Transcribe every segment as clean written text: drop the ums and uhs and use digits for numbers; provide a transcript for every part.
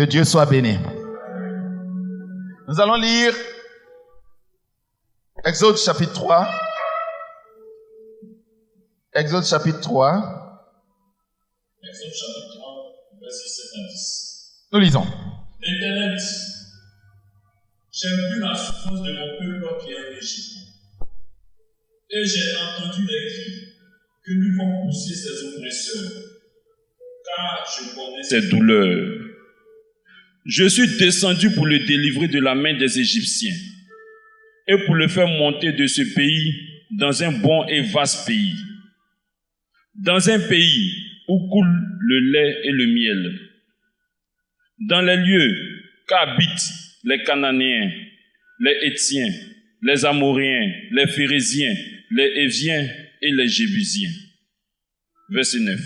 Dieu soit béni. Nous allons lire Exode chapitre 3. Exode chapitre 3. Exode chapitre 3, verset 7 à 10. Nous lisons. L'Éternel dit, j'ai vu la souffrance de mon peuple qui est en Égypte. Et j'ai entendu les cris que nous vont pousser ses oppresseurs, car je connais ses douleurs. Je suis descendu pour le délivrer de la main des Égyptiens et pour le faire monter de ce pays dans un bon et vaste pays, dans un pays où coule le lait et le miel, dans les lieux qu'habitent les Cananéens, les Héthiens, les Amoréens, les Phéréziens, les Éviens et les Jébusiens. Verset 9.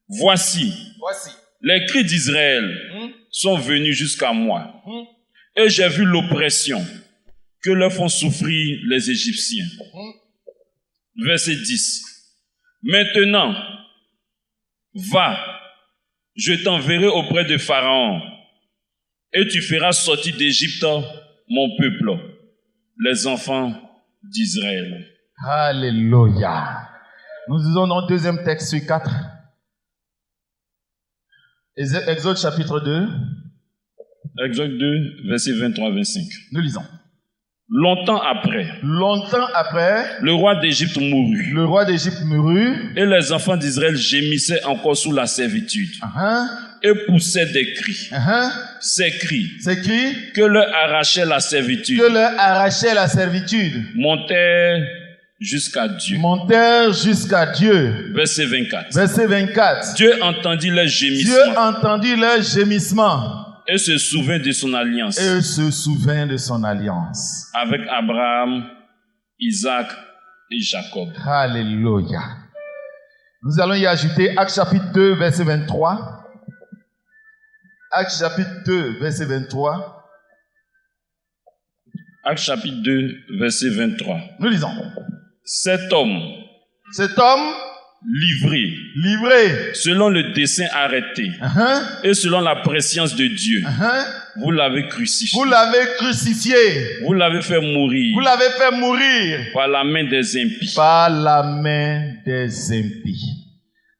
Voici, les cris d'Israël sont venus jusqu'à moi, et j'ai vu l'oppression que leur font souffrir les Égyptiens. Verset 10. Maintenant, va, je t'enverrai auprès de Pharaon, et tu feras sortir d'Égypte mon peuple, les enfants d'Israël. Alléluia. Nous lisons dans le deuxième texte sur 4. Exode chapitre 2. Exode 2, verset 23-25. Nous lisons. Longtemps après, le roi d'Égypte mourut, et les enfants d'Israël gémissaient encore sous la servitude, et poussaient des cris. Ces cris que leur arrachait la servitude, montèrent jusqu'à Dieu. Verset 24. Dieu entendit leurs gémissements. Et se souvint de son alliance. Avec Abraham, Isaac et Jacob. Alléluia. Nous allons y ajouter Actes chapitre 2, verset 23. Actes chapitre 2, verset 23. Actes chapitre 2, verset 23. Nous lisons. Cet homme livré selon le dessein arrêté et selon la prescience de Dieu, vous l'avez crucifié. Vous l'avez fait mourir par la main des impies.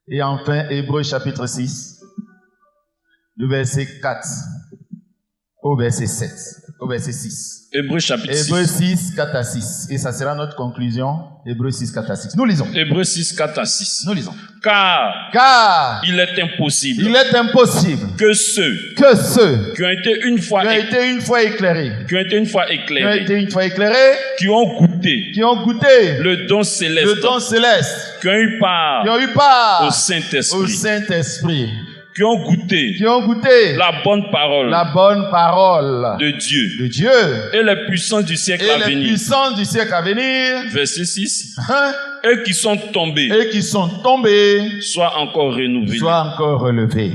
Et enfin, Hébreux chapitre 6, du verset 4 au verset 7, au verset 6. Hébreux chapitre 6, 4 à 6. Et ça sera notre conclusion. Hébreux 6, 4 à 6. Nous lisons. Hébreux 6, 4 à 6. Nous lisons. Car il est impossible que ceux qui ont été une fois éclairés, qui ont goûté le don céleste, qui ont eu part au Saint-Esprit, qui ont goûté la bonne parole de Dieu et les puissances du siècle à venir. Verset 6. Et qui sont tombés, soient encore relevés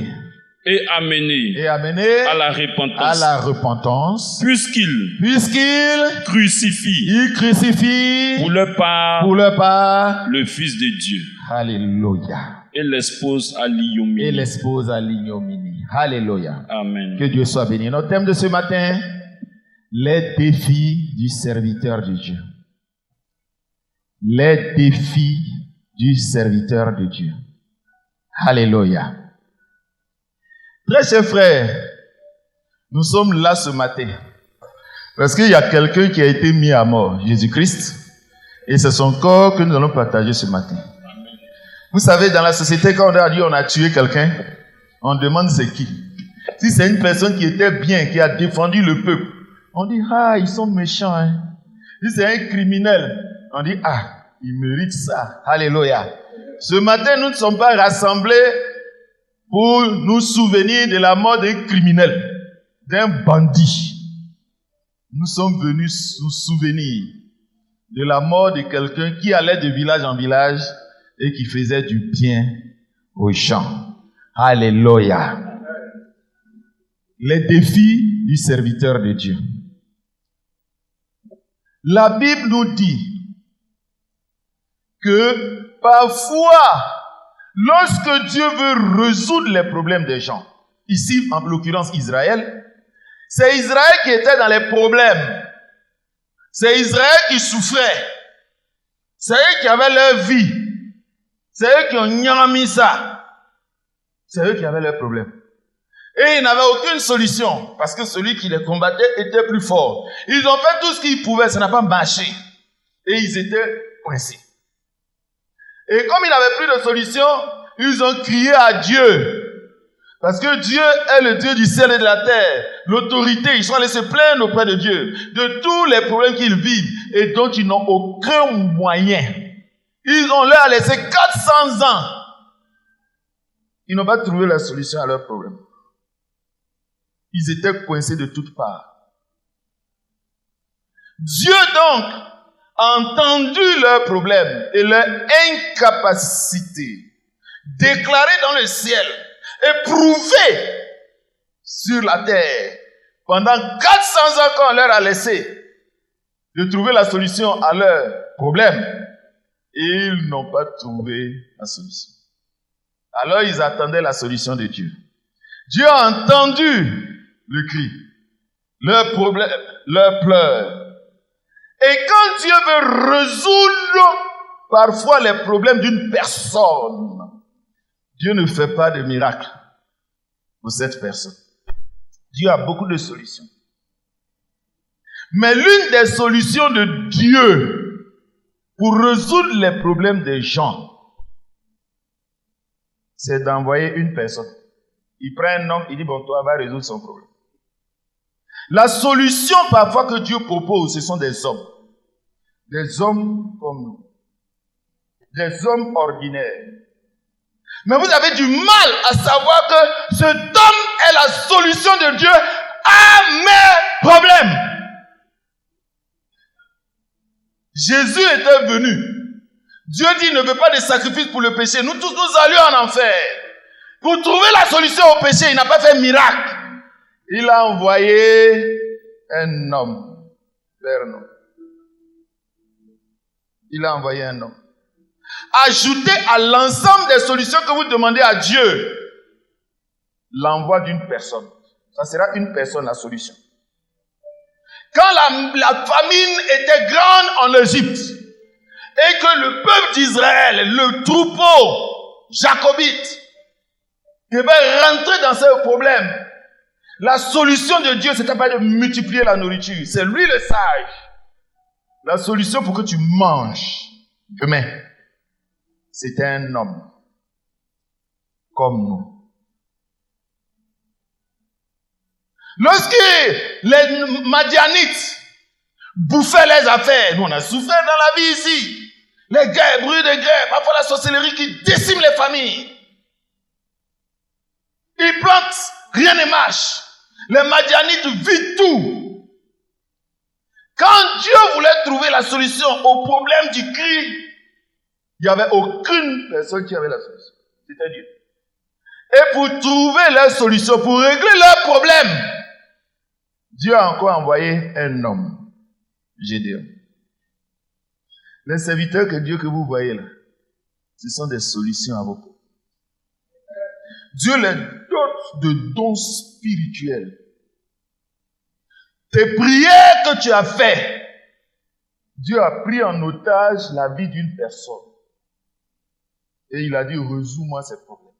et amenés à la repentance, puisqu'ils crucifient pour leur part le Fils de Dieu. Alléluia. Et l'expose à l'ignominie. Alléluia. Amen. Que Dieu soit béni. Notre thème de ce matin, les défis du serviteur de Dieu. Les défis du serviteur de Dieu. Alléluia. Très chers frères, nous sommes là ce matin parce qu'il y a quelqu'un qui a été mis à mort, Jésus-Christ, et c'est son corps que nous allons partager ce matin. Vous savez, dans la société, quand on a dit on a tué quelqu'un, on demande c'est qui. Si c'est une personne qui était bien, qui a défendu le peuple, on dit ils sont méchants. Hein. Si c'est un criminel, on dit il mérite ça. Alléluia. Ce matin, nous ne sommes pas rassemblés pour nous souvenir de la mort d'un criminel, d'un bandit. Nous sommes venus nous souvenir de la mort de quelqu'un qui allait de village en village et qui faisait du bien aux gens. Alléluia. Les défis du serviteur de Dieu. La Bible nous dit que parfois, lorsque Dieu veut résoudre les problèmes des gens, ici en l'occurrence Israël, c'est Israël qui était dans les problèmes. C'est Israël qui souffrait. C'est eux qui avaient leur vie. C'est eux qui ont mis ça. C'est eux qui avaient leurs problèmes. Et ils n'avaient aucune solution, parce que celui qui les combattait était plus fort. Ils ont fait tout ce qu'ils pouvaient, ça n'a pas marché. Et ils étaient coincés. Et comme ils n'avaient plus de solution, ils ont crié à Dieu. Parce que Dieu est le Dieu du ciel et de la terre. L'autorité, ils sont allés se plaindre auprès de Dieu, de tous les problèmes qu'ils vivent et dont ils n'ont aucun moyen. Ils ont leur laissé 400 ans. Ils n'ont pas trouvé la solution à leurs problèmes. Ils étaient coincés de toutes parts. Dieu donc a entendu leurs problèmes et leur incapacité, déclarée dans le ciel et prouvée sur la terre. Pendant 400 ans qu'on leur a laissé de trouver la solution à leurs problèmes, et ils n'ont pas trouvé la solution. Alors ils attendaient la solution de Dieu. Dieu a entendu le cri, leurs problèmes, leurs pleurs. Et quand Dieu veut résoudre parfois les problèmes d'une personne, Dieu ne fait pas de miracle pour cette personne. Dieu a beaucoup de solutions. Mais l'une des solutions de Dieu pour résoudre les problèmes des gens, c'est d'envoyer une personne. Il prend un homme, il dit, bon, toi, va résoudre son problème. La solution parfois que Dieu propose, ce sont des hommes. Des hommes comme nous. Des hommes ordinaires. Mais vous avez du mal à savoir que cet homme est la solution de Dieu à mes problèmes. Jésus était venu. Dieu dit, il ne veut pas de sacrifice pour le péché. Nous tous, nous allions en enfer. Pour trouver la solution au péché, il n'a pas fait miracle. Il a envoyé un homme vers nous. Il a envoyé un homme. Ajoutez à l'ensemble des solutions que vous demandez à Dieu l'envoi d'une personne. Ça sera une personne la solution. Quand la famine était grande en Égypte et que le peuple d'Israël, le troupeau jacobite, devait rentrer dans ce problème, la solution de Dieu, c'était pas de multiplier la nourriture. C'est lui le sage. La solution pour que tu manges demain, c'était un homme comme nous. Lorsque les Madianites bouffaient les affaires, nous on a souffert dans la vie ici. Les guerres, bruit de guerre, parfois la sorcellerie qui décime les familles. Ils plantent, rien ne marche. Les Madianites vident tout. Quand Dieu voulait trouver la solution au problème du cri, il n'y avait aucune personne qui avait la solution. C'était Dieu. Et pour trouver la solution, pour régler leurs problèmes, Dieu a encore envoyé un homme, Gédéon. Les serviteurs que vous voyez là, ce sont des solutions à vos problèmes. Dieu les dote de dons spirituels. Tes prières que tu as faites, Dieu a pris en otage la vie d'une personne. Et il a dit, résous-moi ces problèmes.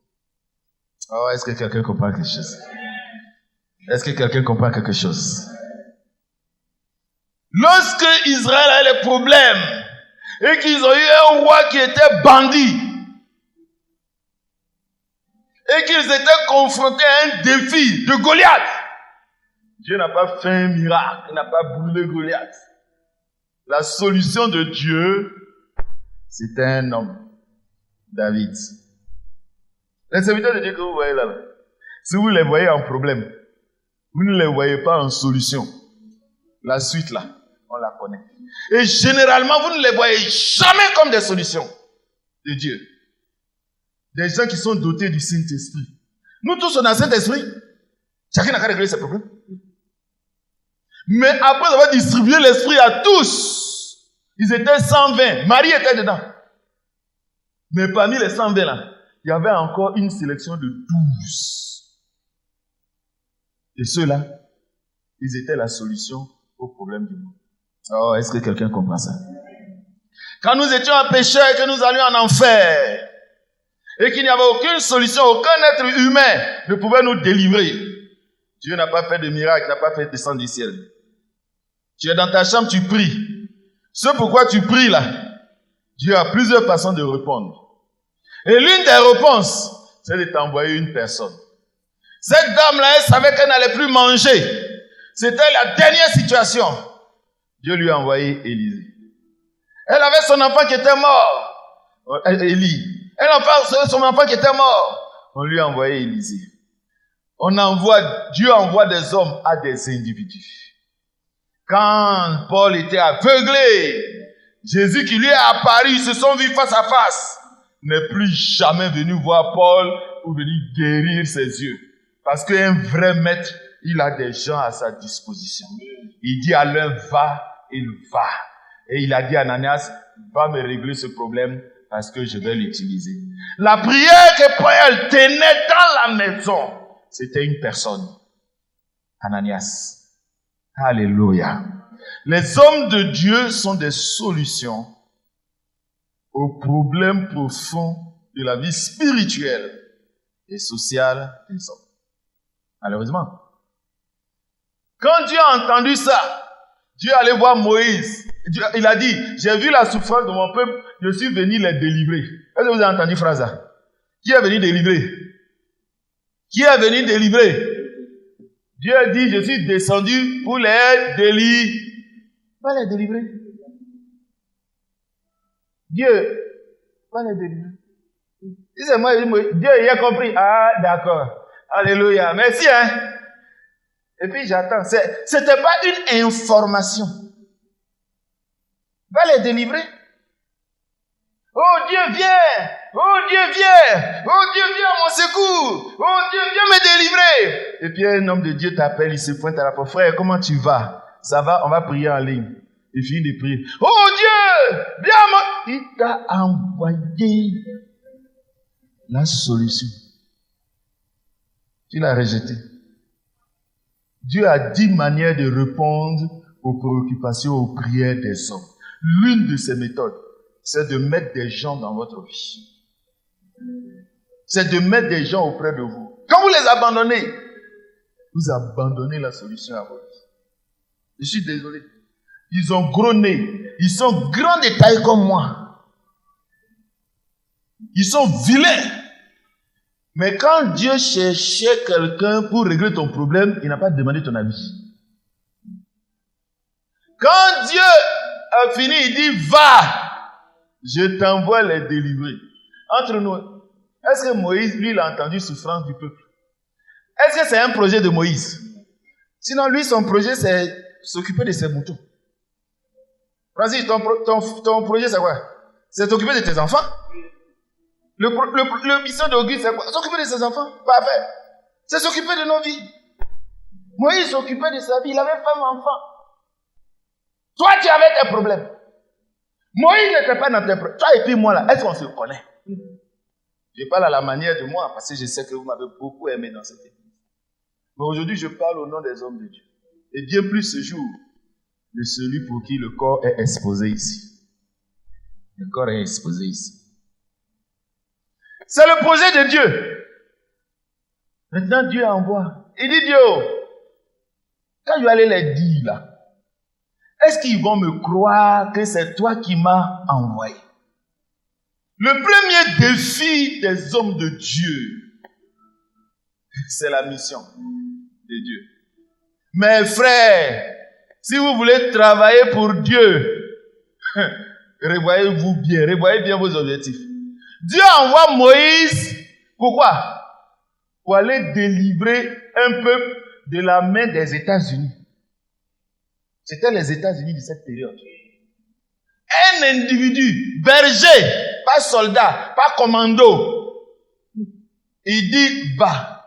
Oh, est-ce que quelqu'un comprend quelque chose? Est-ce que quelqu'un comprend quelque chose? Lorsque Israël a les problèmes et qu'ils ont eu un roi qui était bandit et qu'ils étaient confrontés à un défi de Goliath, Dieu n'a pas fait un miracle, il n'a pas brûlé Goliath. La solution de Dieu, c'était un homme, David. Les serviteurs de Dieu que vous voyez là, si vous les voyez en problème, vous ne les voyez pas en solution. La suite là, on la connaît. Et généralement, vous ne les voyez jamais comme des solutions de Dieu. Des gens qui sont dotés du Saint-Esprit. Nous tous, on a le Saint-Esprit. Chacun n'a qu'à régler ses problèmes. Mais après avoir distribué l'Esprit à tous, ils étaient 120. Marie était dedans. Mais parmi les 120 là, il y avait encore une sélection de 12. Et ceux-là, ils étaient la solution au problème du monde. Oh, est-ce que quelqu'un comprend ça? Quand nous étions en péché et que nous allions en enfer, et qu'il n'y avait aucune solution, aucun être humain ne pouvait nous délivrer, Dieu n'a pas fait de miracle, n'a pas fait descendre du ciel. Tu es dans ta chambre, tu pries. Ce pourquoi tu pries là, Dieu a plusieurs façons de répondre. Et l'une des réponses, c'est de t'envoyer une personne. Cette dame-là, elle savait qu'elle n'allait plus manger. C'était la dernière situation. Dieu lui a envoyé Élisée. Elle avait son enfant qui était mort. Élie. Elle avait son enfant qui était mort. On lui a envoyé Élisée. Dieu envoie des hommes à des individus. Quand Paul était aveuglé, Jésus qui lui est apparu, ils se sont vus face à face, n'est plus jamais venu voir Paul pour venir guérir ses yeux. Parce qu'un vrai maître, il a des gens à sa disposition. Il dit à l'un, va, il va. Et il a dit à Ananias, va me régler ce problème parce que je vais l'utiliser. La prière que Paul tenait dans la maison, c'était une personne. Ananias. Alléluia. Les hommes de Dieu sont des solutions aux problèmes profonds de la vie spirituelle et sociale des hommes. Malheureusement. Quand Dieu a entendu ça, Dieu allait voir Moïse. Il a dit, j'ai vu la souffrance de mon peuple, je suis venu les délivrer. Est-ce que vous avez entendu phrase là? Qui est venu délivrer? Qui est venu délivrer? Dieu a dit, je suis descendu pour les délivrer. Va les délivrer. Dieu va les délivrer. Si c'est moi, Dieu y a compris. Ah, d'accord. Alléluia. Merci, hein. Et puis j'attends. C'était pas une information. Va les délivrer. Oh Dieu, viens. Oh Dieu, viens. Oh Dieu, viens à mon secours. Oh Dieu, viens me délivrer. Et puis un homme de Dieu t'appelle, il se pointe à la porte. Frère, comment tu vas? Ça va, on va prier en ligne. Il finit de prier. Oh Dieu, viens à mon... Il t'a envoyé la solution. Tu l'as rejeté. Dieu a 10 manières de répondre aux préoccupations, aux prières des hommes. L'une de ces méthodes, c'est de mettre des gens dans votre vie. C'est de mettre des gens auprès de vous. Quand vous les abandonnez, vous abandonnez la solution à votre vie. Je suis désolé. Ils ont gros nez. Ils sont grands de taille comme moi. Ils sont vilains. Mais quand Dieu cherchait quelqu'un pour régler ton problème, il n'a pas demandé ton avis. Quand Dieu a fini, il dit, va, je t'envoie les délivrer. Entre nous, est-ce que Moïse, lui, il a entendu souffrance du peuple? Est-ce que c'est un projet de Moïse? Sinon, lui, son projet, c'est s'occuper de ses moutons. Francis, ton projet, c'est quoi? C'est t'occuper de tes enfants? Le mission d'Auguste, c'est quoi? S'occuper de ses enfants? Parfait. C'est s'occuper de nos vies. Moïse s'occupait de sa vie. Il avait femme, enfant. Toi, tu avais tes problèmes. Moïse n'était pas dans tes problèmes. Toi et puis moi, là, est-ce qu'on se connaît? Je parle à la manière de moi, parce que je sais que vous m'avez beaucoup aimé dans cette église. Mais aujourd'hui, je parle au nom des hommes de Dieu. Et bien plus ce jour, de celui pour qui le corps est exposé ici. Le corps est exposé ici. C'est le projet de Dieu. Maintenant, Dieu envoie. Il dit, Dieu, quand je vais aller les dire là, est-ce qu'ils vont me croire que c'est toi qui m'as envoyé? Le premier défi des hommes de Dieu, c'est la mission de Dieu. Mes frères, si vous voulez travailler pour Dieu, revoyez-vous bien, revoyez bien vos objectifs. Dieu envoie Moïse, pourquoi? Pour aller délivrer un peuple de la main des États-Unis. C'était les États-Unis de cette période. Un individu, berger, pas soldat, pas commando. Il dit, va.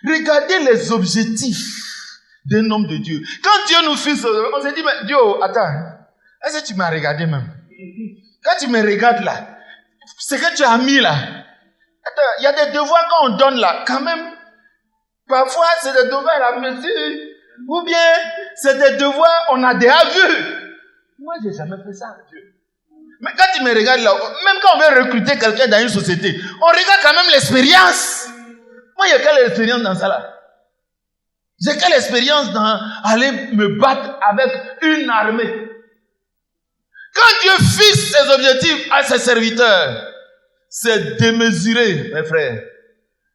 Regardez les objectifs d'un homme de Dieu. Quand Dieu nous fit ça, on s'est dit, mais Dieu, attends, est-ce que tu m'as regardé même? Quand tu me regardes là, ce que tu as mis là, attends, il y a des devoirs qu'on donne là, quand même, Parfois, c'est des devoirs à la mesure. Ou bien, c'est des devoirs, on a déjà vu. Moi, j'ai jamais fait ça, Dieu. Mais quand tu me regardes là, même quand on veut recruter quelqu'un dans une société, on regarde quand même l'expérience. Moi, il y a quelle expérience dans ça là? J'ai quelle expérience dans aller me battre avec une armée? Quand Dieu fixe ses objectifs à ses serviteurs, c'est démesuré, mes frères.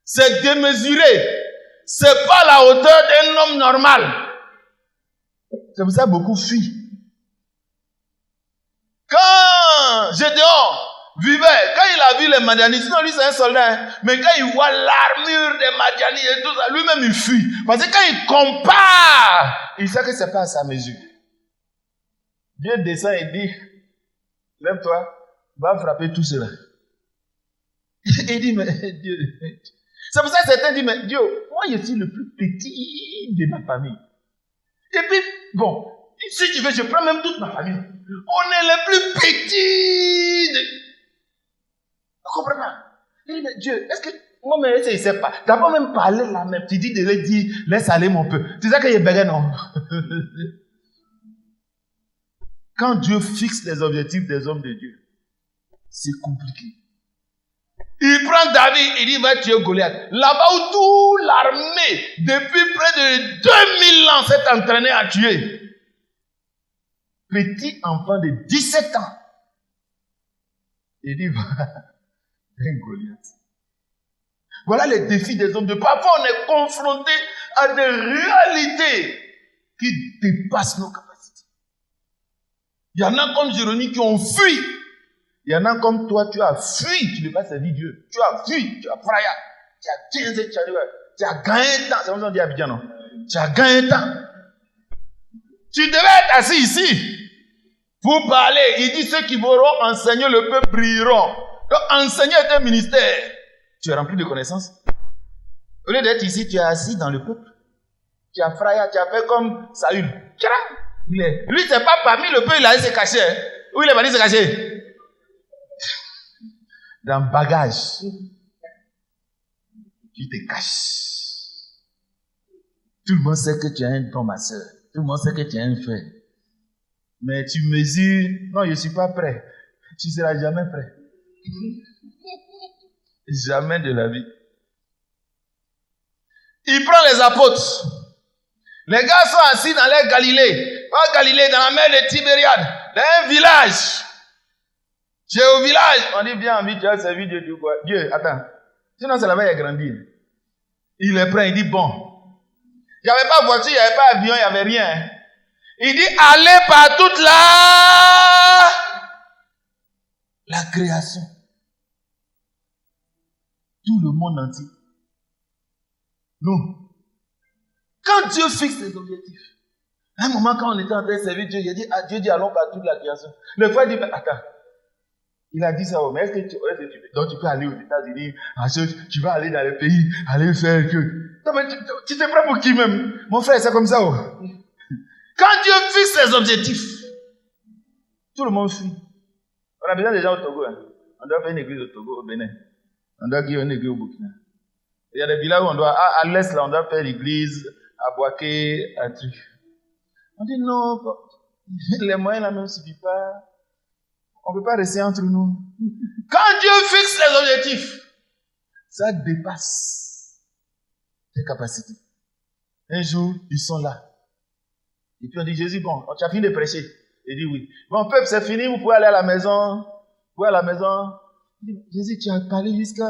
C'est démesuré. C'est pas la hauteur d'un homme normal. C'est pour ça que beaucoup fuient. Quand Gédéon vivait, quand il a vu les Madianites, sinon lui c'est un soldat, hein, mais quand il voit l'armure des Madianites et tout ça, lui-même il fuit. Parce que quand il compare, il sait que c'est pas à sa mesure. Dieu descend et dit, lève-toi, va frapper tout cela. Il dit, mais Dieu, c'est pour ça que certains disent, mais Dieu, moi je suis le plus petit de ma famille. Et puis, bon, si tu veux, je prends même toute ma famille. On est les plus petits. Vous comprenez pas? Il dit, mais Dieu, est-ce que moi, mais il ne sait pas. Tu n'as pas même parlé là, même. Tu dis de lui dire, laisse aller mon peu. Tu sais qu'il est bégué, non? Quand Dieu fixe les objectifs des hommes de Dieu, c'est compliqué. Il prend David, il dit, va tuer Goliath. Là-bas où toute l'armée, depuis près de 2000 ans, s'est entraînée à tuer. Petit enfant de 17 ans. Il dit, va, un Goliath. Voilà les défis des hommes de Dieu. Parfois, on est confronté à des réalités qui dépassent nos capacités. Il y en a comme Jérémie qui ont fui. Il y en a comme toi, tu as fui, tu ne veux pas servir Dieu. Tu as fui, tu as fraya, tu as 15 tu as gagné temps. C'est comme ça qu'on dit à Abidjan, non? Tu as gagné temps. Tu devais être assis ici pour parler. Il dit ceux qui voudront enseigner le peuple brilleront. Donc enseigner est un ministère. Tu es rempli de connaissances. Au lieu d'être ici, tu es assis dans le peuple. Tu as fraya, tu as fait comme Saül. Lui, c'est pas parmi le peuple, il allait se cacher. Où il est allé se cacher? Dans le bagage. Tu te caches. Tout le monde sait que tu es un don, ma soeur. Tout le monde sait que tu es un frère. Mais tu mesures, non, je ne suis pas prêt. Tu ne seras jamais prêt. Jamais de la vie. Il prend les apôtres. Les gars sont assis dans l'air Galilée. Pas Galilée, dans la mer de Tibériade. Dans un village. Tu es au village. On dit, viens, tu as servi Dieu. Dieu, attends. Sinon, c'est là-bas, il a grandi. Il les prend, il dit, bon. Il n'y avait pas de voiture, il n'y avait pas d'avion, il n'y avait rien. Il dit, allez par toute la création. Tout le monde entier. Nous. Quand Dieu fixe ses objectifs, à un moment, quand on était en train de servir Dieu, Dieu dit, allons par toute la création. Le frère dit, attends. Il a dit ça, mais est-ce que tu peux? Donc tu peux aller aux États-Unis, tu vas aller dans les pays, aller faire que. Non, mais tu te prends pour qui même? Mon frère, c'est comme ça. Oh. Quand Dieu fixe ses objectifs, tout le monde fuit. On a besoin des gens au Togo. Hein. On doit faire une église au Togo, au Bénin. On doit faire une église au Burkina. Il y a des villages où on doit, à l'est, là, on doit faire l'église à Boaké, à truc. On dit non, les moyens là même ne suffisent pas. On ne peut pas rester entre nous. Quand Dieu fixe les objectifs, ça dépasse tes capacités. Un jour, ils sont là. Et puis on dit, Jésus, bon, tu as fini de prêcher. Il dit oui. Bon, peuple, c'est fini, vous pouvez aller à la maison. Vous pouvez aller à la maison. Il dit, Jésus, tu as parlé jusqu'à...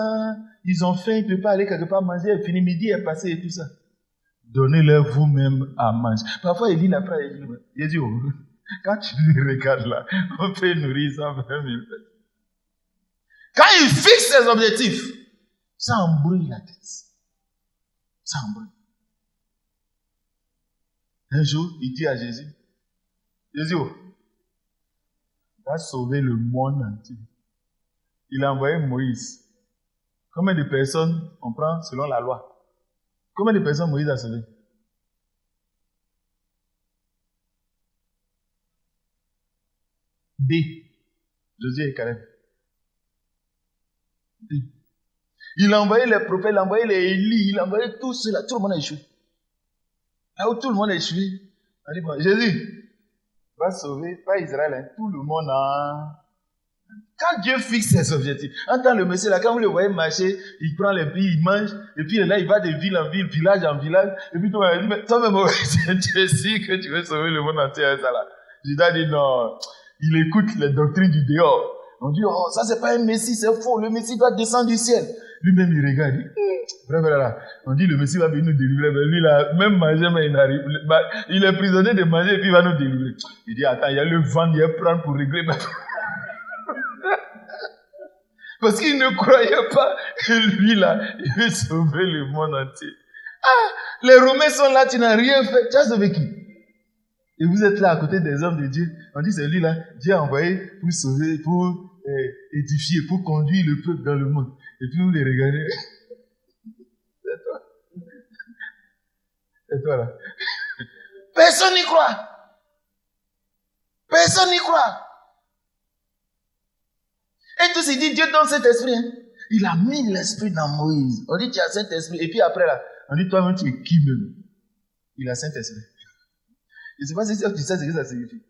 Ils ont faim, ils ne peuvent pas aller quelque part manger. Fini, midi est passé et tout ça. Donnez-leur vous-même à manger. Parfois, il dit la phrase, il dit, Jésus, oh, quand tu les regardes là, on peut nourrir 120 000 personnes. Quand il fixe ses objectifs, ça embrouille la tête. Ça embrouille. Un jour, il dit à Jésus, Jésus, va sauver le monde entier. Il a envoyé Moïse. Combien de personnes on prend selon la loi? Combien de personnes Moïse a sauvé? B. Josué et Caleb. B. Il a envoyé les prophètes, il a envoyé les Élie, il a envoyé tout cela. Tout le monde a échoué. Là où tout le monde a échoué, on a dit, bon, Jésus va sauver, pas Israël, hein, tout le monde a... Quand Dieu fixe ses objectifs, en tant que le Messie, là, quand vous le voyez marcher, il prend les pieds, il mange, et puis là, il va de ville en ville, village en village, et puis toi-même, tu es sûr que tu veux sauver le monde entier avec ça là. Jésus a dit non, il écoute les doctrines du dehors. On dit, oh, ça c'est pas un Messie, c'est faux, le Messie doit descendre du ciel. Lui-même, il regarde, il dit, bref, là, on dit, le Messie va venir nous délivrer, mais lui, là, même manger, mais il n'arrive, il est prisonnier de manger, et puis il va nous délivrer. Il dit, attends, il y a le vent, il y a prendre pour régler ma... Parce qu'il ne croyait pas que lui, là, il veut sauver le monde entier. Ah, les Romains sont là, tu n'as rien fait. Tu as sauvé qui? Et vous êtes là à côté des hommes de Dieu. On dit, c'est lui là, Dieu a envoyé pour sauver, pour édifier, pour conduire le peuple dans le monde. Et puis vous les regardez. C'est toi. C'est toi là. Personne n'y croit. Personne n'y croit. Et tout s'est dit, Dieu donne cet esprit. Hein. Il a mis l'esprit dans Moïse. On dit, tu as Saint-Esprit. Et puis après là, on dit, toi-même, tu es qui même? Il a Saint-Esprit. Je ne sais pas si tu sais ce que ça signifie.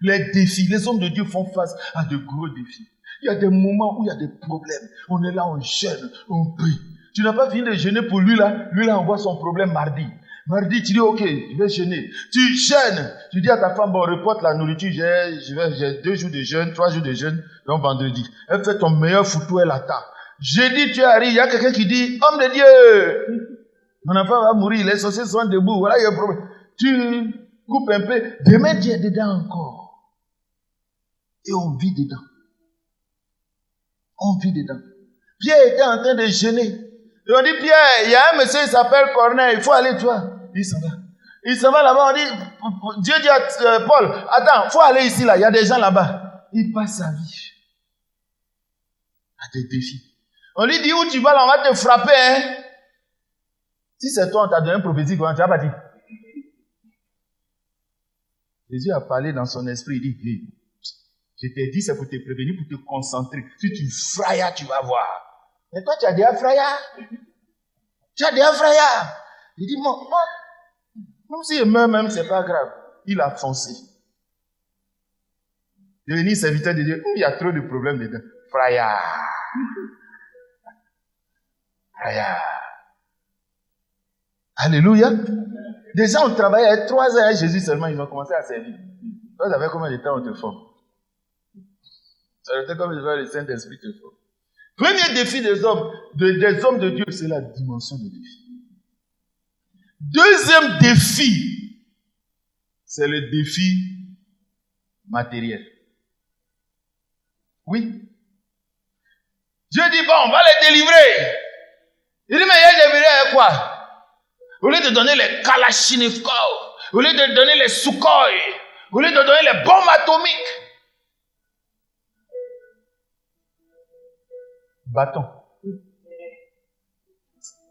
Les défis, les hommes de Dieu font face à de gros défis. Il y a des moments où il y a des problèmes. On est là, on jeûne, on prie. Tu n'as pas fini de jeûner pour lui là. Lui là, on voit son problème mardi. Mardi, tu dis, ok, je vais jeûner. Tu jeûnes. Tu dis à ta femme, bon, reporte la nourriture. J'ai 2 jours de jeûne, 3 jours de jeûne, donc vendredi. Elle fait ton meilleur foutu, elle attend. Jeudi, tu arrives, il y a quelqu'un qui dit, homme de Dieu, mon enfant va mourir, les sorciers sont debout, voilà, il y a un problème. Tu coupes un peu, demain, Dieu est dedans encore. Et on vit dedans. On vit dedans. Pierre était en train de jeûner. Et on dit, Pierre, il y a un monsieur, il s'appelle Corneille, il faut aller, toi. Il s'en va. Il s'en va là-bas, on dit, Dieu dit à Paul, attends, il faut aller ici, là, il y a des gens là-bas. Il passe sa vie à des défis. On lui dit, où tu vas là, on va te frapper, hein. Si c'est toi, on t'a donné une prophétie, comment tu vas pas dire? Jésus a parlé dans son esprit, il dit, hey, je t'ai dit, c'est pour te prévenir, pour te concentrer. Si tu frayas, tu vas voir. Mais toi, tu as déjà frayas. Tu as déjà frayas. Il dit, moi, même s'il meurt même, c'est pas grave. Il a foncé. Devenir serviteur de Dieu, il y a trop de problèmes dedans. Frayas. Frayas. Alléluia. Des gens ont travaillé avec 3 ans avec Jésus seulement, ils ont commencé à servir. Toi, ça fait combien de temps on te forme? Ça fait combien de temps le Saint-Esprit te forme? Premier défi des hommes de Dieu, c'est la dimension de défi. Deuxième défi, c'est le défi matériel. Oui. Dieu dit, bon, on va les délivrer. Il dit, mais il y a délivrer avec quoi? Au lieu de donner les Kalachnikov, au lieu de donner les Sukhoi, au lieu de donner les bombes atomiques. Bâton.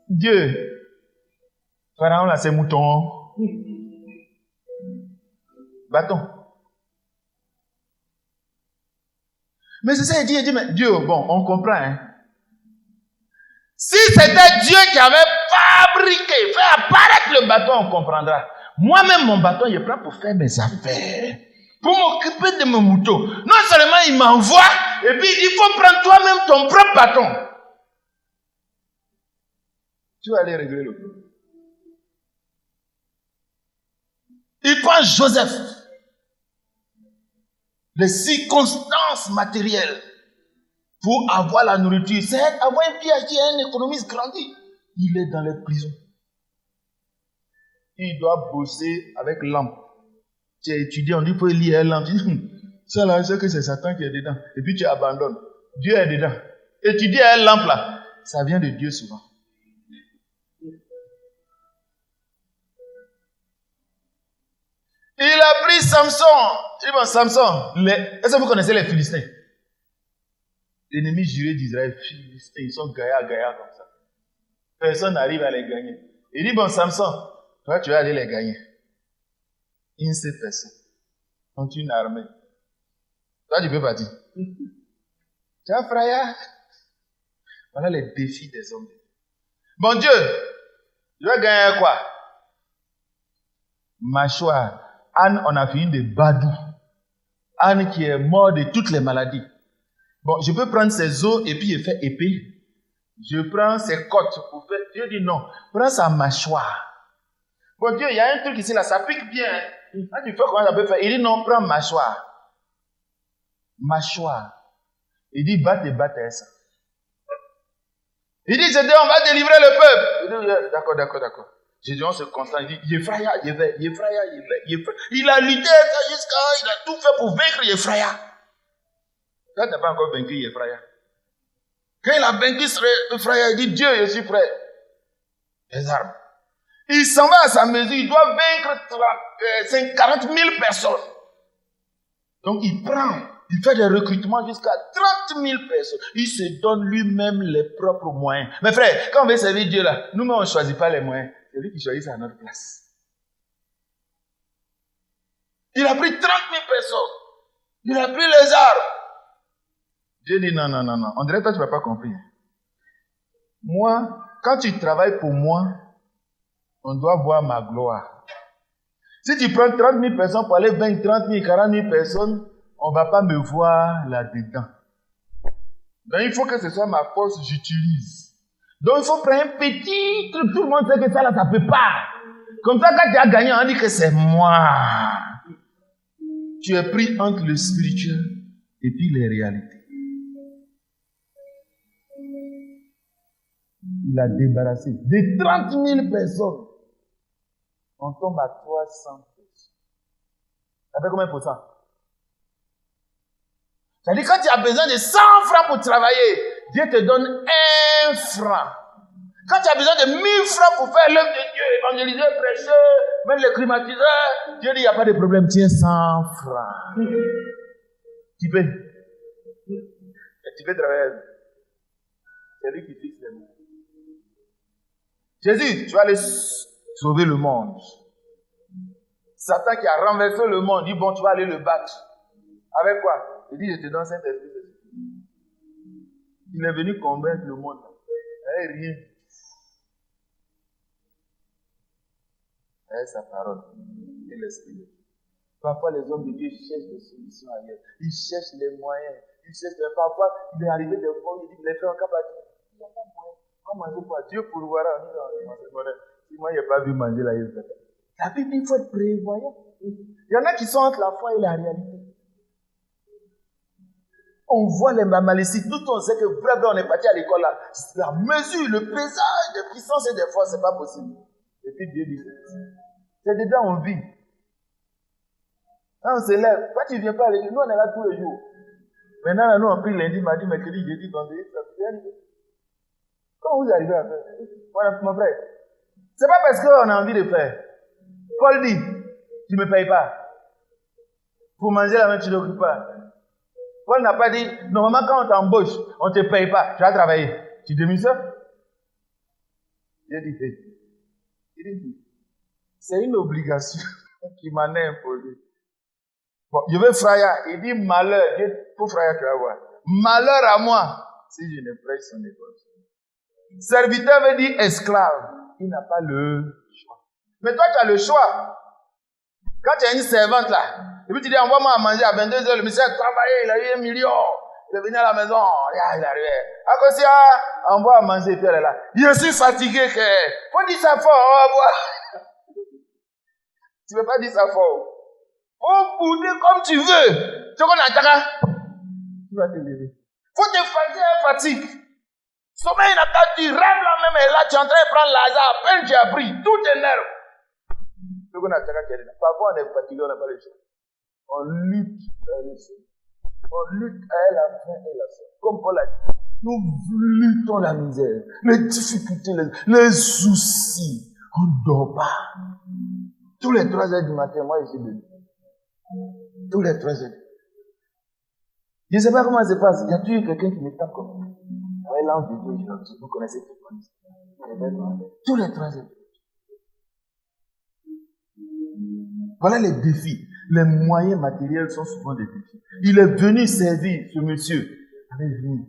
Dieu. Pharaon là, c'est mouton. Bâton. Mais c'est ça, il dit, mais Dieu, bon, on comprend, hein. Si c'était Dieu qui avait fabriqué, fait apparaître le bâton, on comprendra. Moi-même, mon bâton, je prends pour faire mes affaires. Pour m'occuper de mes moutons. Non seulement il m'envoie, et puis il faut prendre toi-même ton propre bâton. Tu vas aller régler le problème. Il prend Joseph. Les circonstances matérielles pour avoir la nourriture. C'est avoir un PhD, un économiste grandi. Il est dans les prisons. Il doit bosser avec lampe. Tu as étudié, on dit, il faut lire un lampe. Ça là, c'est que c'est Satan qui est dedans. Et puis tu abandonnes. Dieu est dedans. Étudier un lampe là, ça vient de Dieu souvent. Il a pris Samson. Il dit, bon, Samson, est-ce que vous connaissez les Philistins? L'ennemi juré d'Israël, Philistins, ils sont gaillards comme ça. Personne n'arrive à les gagner. Il dit, bon, Samson, toi, tu vas aller les gagner. Une seule personne. Contre une armée. Toi, tu peux partir. Tu as fraya. Voilà les défis des hommes. Bon Dieu, je vais gagner quoi? Mâchoire. Anne, on a fini de Badou. Anne qui est mort de toutes les maladies. Bon, je peux prendre ses os et puis je fais épée. Je prends ses côtes pour faire. Dieu dit non. Prends sa mâchoire. Bon Dieu, il y a un truc ici là, ça pique bien. Quand tu fais comment ça peut faire? Il dit non, prends mâchoire. Mâchoire. Il dit batte ça. Il dit on va délivrer le peuple. Il dit d'accord. Jésus se constate, il dit Yefraya. Il a lutté jusqu'à, il a tout fait pour vaincre Yefraya. Quand tu n'as pas encore vaincu Yefraya. Quand il a vaincu Yefraya, il dit Dieu, je suis prêt. Les armes. Il s'en va à sa mesure, il doit vaincre 40 000 personnes. Donc il fait des recrutements jusqu'à 30 000 personnes. Il se donne lui-même les propres moyens. Mais frère, quand on veut servir Dieu là, nous-mêmes on ne choisit pas les moyens. C'est lui qui choisit à notre place. Il a pris 30 000 personnes. Il a pris les armes. Dieu dit non. On dirait que toi tu ne vas pas compris. Moi, quand tu travailles pour moi, on doit voir ma gloire. Si tu prends 30 000 personnes pour aller vaincre 30 000, 40 000 personnes, on ne va pas me voir là-dedans. Donc il faut que ce soit ma force, j'utilise. Donc il faut prendre un petit truc, tout le monde sait que ça là, ça ne peut pas. Comme ça, quand tu as gagné, on dit que c'est moi. Tu es pris entre le spirituel et puis les réalités. Il a débarrassé de 30 000 personnes. On tombe à 300 personnes. Ça fait combien pour ça? C'est-à-dire quand tu as besoin de 100 francs pour travailler, Dieu te donne 1 franc. Quand tu as besoin de 1000 francs pour faire l'œuvre de Dieu, évangéliser, prêcher, mettre les climatiseurs, Dieu dit il n'y a pas de problème, tiens 100 francs. Tu peux travailler. C'est lui qui fixe les mots. Jésus, tu vas aller sauver le monde. Satan qui a renversé le monde, dit bon, tu vas aller le battre. Avec quoi? Il dit, je te donne Saint-Esprit. Il est venu convaincre le monde. Avec rien. Avec sa parole et l'Esprit de Dieu. Parfois, les hommes de Dieu cherchent des solutions ailleurs. Ils cherchent les moyens. Parfois, il est arrivé des fois, il dit, les frères, on n'a pas dit, il n'y a pas de moyen. On va manger quoi? Dieu pourvoira. Si moi, je n'ai pas vu manger là, il fait. La Bible, il faut être prévoyant. Il y en a qui sont entre la foi et la réalité. On voit les malécites. Nous, on sait que bref, on est parti à l'école là. La mesure, le pesage des puissances et des forces, c'est pas possible. Et puis Dieu dit, c'est dedans on vit. Quand on se lève, quand tu ne viens pas à l'église, nous on est là tous les jours. Maintenant, là, nous on prie lundi, mardi, mercredi, jeudi, vendredi, samedi. Comment vous arrivez à faire? Voilà, mon frère. C'est pas parce qu'on a envie de faire. Paul dit, tu ne me payes pas. Pour manger la main, tu ne t'occupes pas. Paul n'a pas dit, normalement quand on t'embauche, on ne te paye pas, tu vas travailler. Tu démissionnes? J'ai dit, il dit, c'est une obligation qui m'en est imposée. Bon, je veux Fraya, il dit malheur, pour Fraya tu vas voir. Malheur à moi, si je ne prêche son épouse. Serviteur veut dire esclave, il n'a pas le choix. Mais toi tu as le choix. Quand tu as une servante là, et puis tu dis envoie-moi à manger à 22h, le monsieur a travaillé, il a eu 1 million. Il est venu à la maison, il est arrivé. À cause de ça, envoie à manger, puis elle est là. Je suis fatigué, faut dire ça fort, au revoir. Tu ne veux pas dire ça fort. Faut bouder comme tu veux. Tu vas te lever. Faut te fatigue. Sommeil n'a pas dit, rêve là même, et là tu es en train de prendre l'hasard, à peine tu as pris, tout t'énerve. Parfois on est fatigué, on n'a pas le choix. On lutte avec le Seigneur. On lutte avec la faim et la soif. Comme Paul a dit, nous luttons la misère, les difficultés, les soucis. On ne dort pas. Tous les 3h du matin, moi je suis debout. Tous les 3h. Je ne sais pas comment ça se passe. Il y a toujours quelqu'un qui me tape comme ça. Avec l'ange de Dieu, vous connaissez tout le monde. Tous les 3h. Voilà les défis. Les moyens matériels sont souvent des défis. Il est venu servir ce monsieur avec lui.